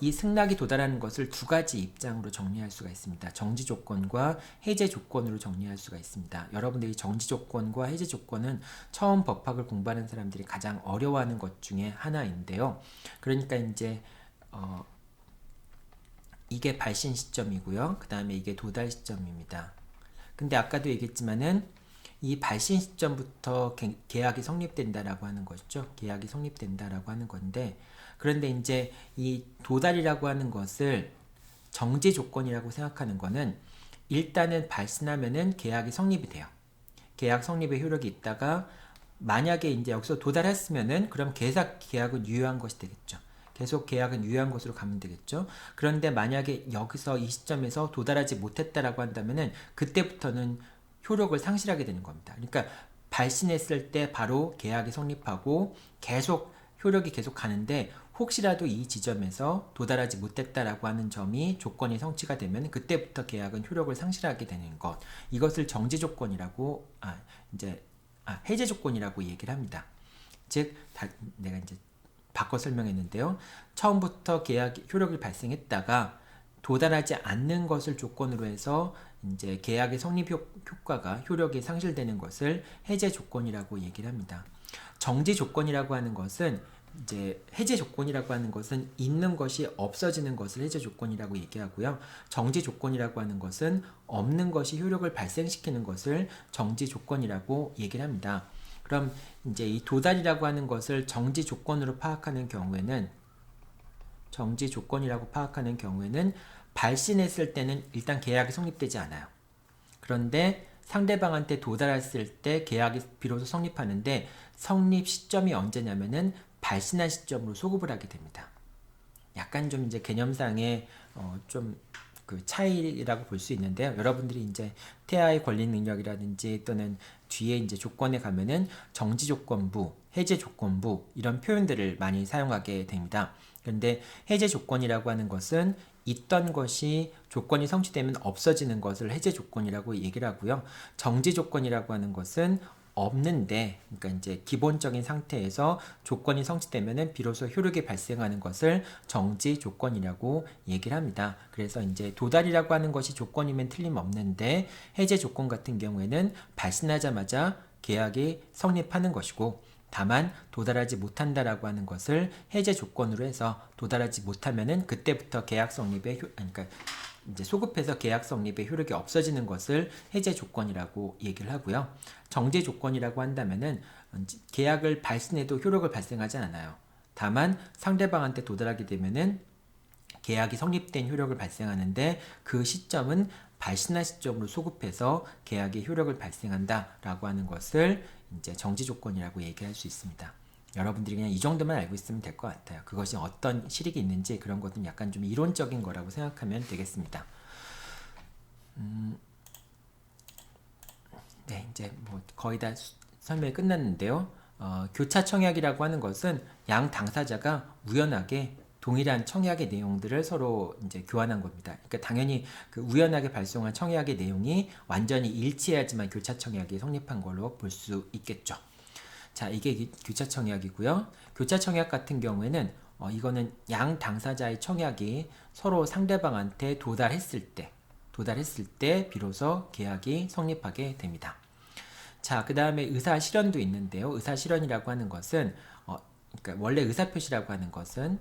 이 승낙이 도달하는 것을 두 가지 입장으로 정리할 수가 있습니다. 정지 조건과 해제 조건으로 정리할 수가 있습니다. 여러분들이 정지 조건과 해제 조건은 처음 법학을 공부하는 사람들이 가장 어려워하는 것 중에 하나인데요. 그러니까 이제 이게 발신 시점이고요. 그 다음에 이게 도달 시점입니다. 근데 아까도 얘기했지만은 이 발신 시점부터 계약이 성립된다라고 하는 것이죠. 계약이 성립된다라고 하는 건데, 그런데 이제 이 도달이라고 하는 것을 정지 조건이라고 생각하는 거는 일단은 발신하면은 계약이 성립이 돼요. 계약 성립의 효력이 있다가 만약에 이제 여기서 도달했으면은 그럼 계약은 유효한 것이 되겠죠. 계속 계약은 유효한 것으로 가면 되겠죠. 그런데 만약에 여기서 이 시점에서 도달하지 못했다라고 한다면은 그때부터는 효력을 상실하게 되는 겁니다. 그러니까 발신했을 때 바로 계약이 성립하고 계속 효력이 계속 가는데 혹시라도 이 지점에서 도달하지 못했다라고 하는 점이 조건이 성취가 되면 그때부터 계약은 효력을 상실하게 되는 것. 이것을 정지 조건이라고 해제 조건이라고 얘기를 합니다. 즉 내가 이제 바꿔 설명했는데요. 처음부터 계약 효력이 발생했다가 도달하지 않는 것을 조건으로 해서 이제 계약의 성립 효과가 효력이 상실되는 것을 해제 조건이라고 얘기를 합니다. 정지 조건이라고 하는 것은 이제 해제 조건이라고 하는 것은 있는 것이 없어지는 것을 해제 조건이라고 얘기하고요. 정지 조건이라고 하는 것은 없는 것이 효력을 발생시키는 것을 정지 조건이라고 얘기를 합니다. 그럼 이제 이 도달이라고 하는 것을 정지 조건으로 파악하는 경우에는 발신했을 때는 일단 계약이 성립되지 않아요. 그런데 상대방한테 도달했을 때 계약이 비로소 성립하는데 성립 시점이 언제냐면은 발신한 시점으로 소급을 하게 됩니다. 약간 좀 이제 개념상의 좀 그 차이라고 볼 수 있는데요. 여러분들이 이제 태아의 권리 능력이라든지 또는 뒤에 이제 조건에 가면은 정지 조건부, 해제 조건부 이런 표현들을 많이 사용하게 됩니다. 그런데 해제 조건이라고 하는 것은 있던 것이 조건이 성취되면 없어지는 것을 해제 조건이라고 얘기를 하고요. 정지 조건이라고 하는 것은 없는데, 그러니까 이제 기본적인 상태에서 조건이 성취되면은 비로소 효력이 발생하는 것을 정지 조건이라고 얘기를 합니다. 그래서 이제 도달이라고 하는 것이 조건이면 틀림없는데 해제 조건 같은 경우에는 발신하자마자 계약이 성립하는 것이고, 다만 도달하지 못한다라고 하는 것을 해제 조건으로 해서 도달하지 못하면은 그때부터 계약 성립의 그러니까 이제 소급해서 계약 성립의 효력이 없어지는 것을 해제 조건이라고 얘기를 하고요. 정지 조건이라고 한다면은 계약을 발신해도 효력을 발생하지 않아요. 다만 상대방한테 도달하게 되면은 계약이 성립된 효력을 발생하는데 그 시점은 발신한 시점으로 소급해서 계약의 효력을 발생한다라고 하는 것을 이제 정지 조건이라고 얘기할 수 있습니다. 여러분들이 그냥 이 정도만 알고 있으면 될 것 같아요. 그것이 어떤 실익이 있는지 그런 것은 약간 좀 이론적인 거라고 생각하면 되겠습니다. 네, 이제 뭐 거의 다 설명이 끝났는데요. 교차 청약이라고 하는 것은 양 당사자가 우연하게 동일한 청약의 내용들을 서로 이제 교환한 겁니다. 그러니까 당연히 그 우연하게 발송한 청약의 내용이 완전히 일치해야지만 교차 청약이 성립한 걸로 볼 수 있겠죠. 자, 이게 교차 청약이고요. 교차 청약 같은 경우에는 이거는 양 당사자의 청약이 서로 상대방한테 도달했을 때 비로소 계약이 성립하게 됩니다. 자, 그 다음에 의사 실현도 있는데요. 의사 실현이라고 하는 것은 그러니까 원래 의사 표시라고 하는 것은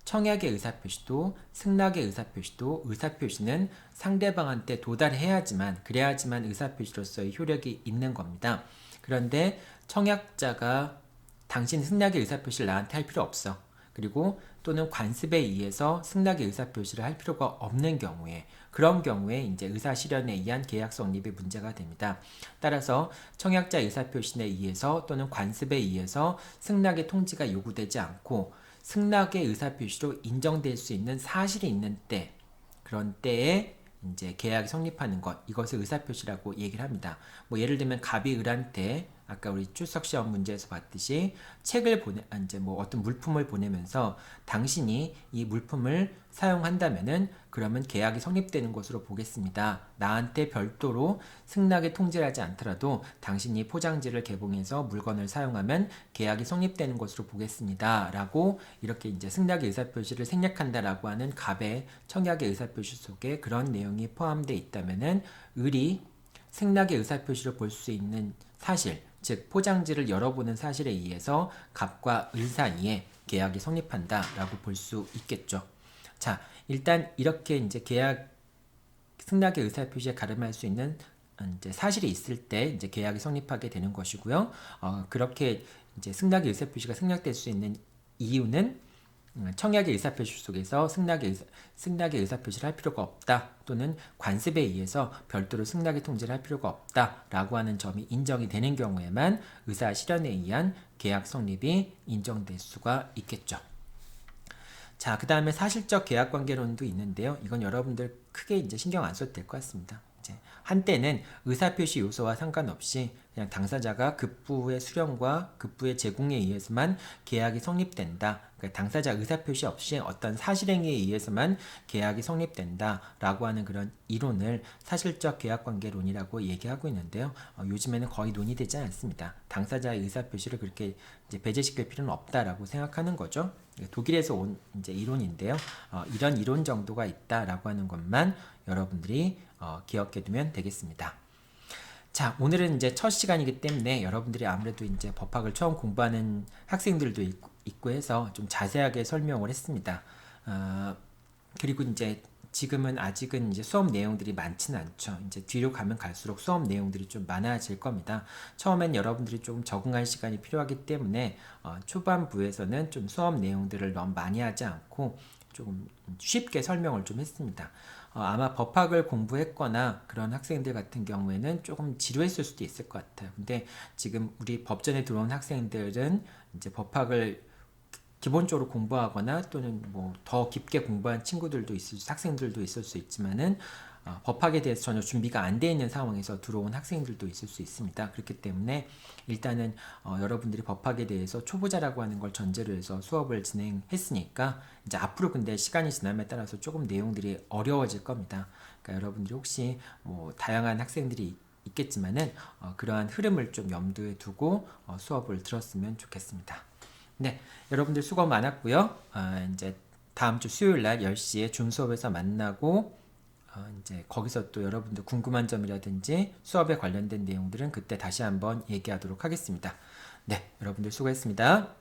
청약의 의사표시도 승낙의 의사표시도 의사표시는 상대방한테 도달해야지만 그래야지만 의사표시로서의 효력이 있는 겁니다. 그런데 청약자가 당신 승낙의 의사표시를 나한테 할 필요 없어. 그리고 또는 관습에 의해서 승낙의 의사표시를 할 필요가 없는 경우에 그런 경우에 이제 의사실현에 의한 계약 성립이 문제가 됩니다. 따라서 청약자 의사표시에 의해서 또는 관습에 의해서 승낙의 통지가 요구되지 않고 승낙의 의사표시로 인정될 수 있는 사실이 있는 때, 그런 때에 이제 계약이 성립하는 것, 이것을 의사표시라고 얘기를 합니다. 뭐 예를 들면 갑이 을한테 아까 우리 출석 시험 문제에서 봤듯이 책을 이제 뭐 어떤 물품을 보내면서 당신이 이 물품을 사용한다면은 그러면 계약이 성립되는 것으로 보겠습니다. 나한테 별도로 승낙에 통지하지 않더라도 당신이 포장지를 개봉해서 물건을 사용하면 계약이 성립되는 것으로 보겠습니다. 라고 이렇게 이제 승낙의 의사표시를 생략한다라고 하는 갑의 청약의 의사표시 속에 그런 내용이 포함되어 있다면은 을이 승낙의 의사표시를 볼 수 있는 사실, 즉 포장지를 열어보는 사실에 의해서 갑과 을 사이에 계약이 성립한다라고 볼 수 있겠죠. 자, 일단 이렇게 이제 계약 승낙의 의사표시에 가름할 수 있는 이제 사실이 있을 때 이제 계약이 성립하게 되는 것이고요. 그렇게 이제 승낙의 의사표시가 생략될 수 있는 이유는 청약의 의사표시 속에서 승낙의 의사표시를 할 필요가 없다 또는 관습에 의해서 별도로 승낙의 통지를 할 필요가 없다라고 하는 점이 인정이 되는 경우에만 의사 실현에 의한 계약 성립이 인정될 수가 있겠죠. 자, 그 다음에 사실적 계약관계론도 있는데요. 이건 여러분들 크게 이제 신경 안 써도 될 것 같습니다. 이제 한때는 의사표시 요소와 상관없이 그냥 당사자가 급부의 수령과 급부의 제공에 의해서만 계약이 성립된다. 그러니까 당사자 의사표시 없이 어떤 사실행위에 의해서만 계약이 성립된다라고 하는 그런 이론을 사실적 계약관계론이라고 얘기하고 있는데요. 요즘에는 거의 논의되지 않습니다. 당사자의 의사표시를 그렇게 이제 배제시킬 필요는 없다라고 생각하는 거죠. 독일에서 온 이제 이론인데요. 이런 이론 정도가 있다라고 하는 것만 여러분들이 기억해 두면 되겠습니다. 자, 오늘은 이제 첫 시간이기 때문에 여러분들이 아무래도 이제 법학을 처음 공부하는 학생들도 있고 해서 좀 자세하게 설명을 했습니다. 그리고 이제 지금은 아직은 이제 수업 내용들이 많지는 않죠. 이제 뒤로 가면 갈수록 수업 내용들이 좀 많아질 겁니다. 처음엔 여러분들이 좀 적응할 시간이 필요하기 때문에 초반부에서는 좀 수업 내용들을 너무 많이 하지 않고 조금 쉽게 설명을 좀 했습니다. 아마 법학을 공부했거나 그런 학생들 같은 경우에는 조금 지루했을 수도 있을 것 같아요. 근데 지금 우리 법전에 들어온 학생들은 이제 법학을 기본적으로 공부하거나 또는 뭐 더 깊게 공부한 친구들도 학생들도 있을 수 있지만은 법학에 대해서 전혀 준비가 안 돼 있는 상황에서 들어온 학생들도 있을 수 있습니다. 그렇기 때문에 일단은 여러분들이 법학에 대해서 초보자라고 하는 걸 전제로 해서 수업을 진행했으니까 이제 앞으로 근데 시간이 지남에 따라서 조금 내용들이 어려워질 겁니다. 그러니까 여러분들이 혹시 뭐 다양한 학생들이 있겠지만은 그러한 흐름을 좀 염두에 두고 수업을 들었으면 좋겠습니다. 네, 여러분들 수고 많았고요. 이제 다음 주 수요일 날 10시에 줌 수업에서 만나고 이제 거기서 또 여러분들 궁금한 점이라든지 수업에 관련된 내용들은 그때 다시 한번 얘기하도록 하겠습니다. 네, 여러분들 수고했습니다.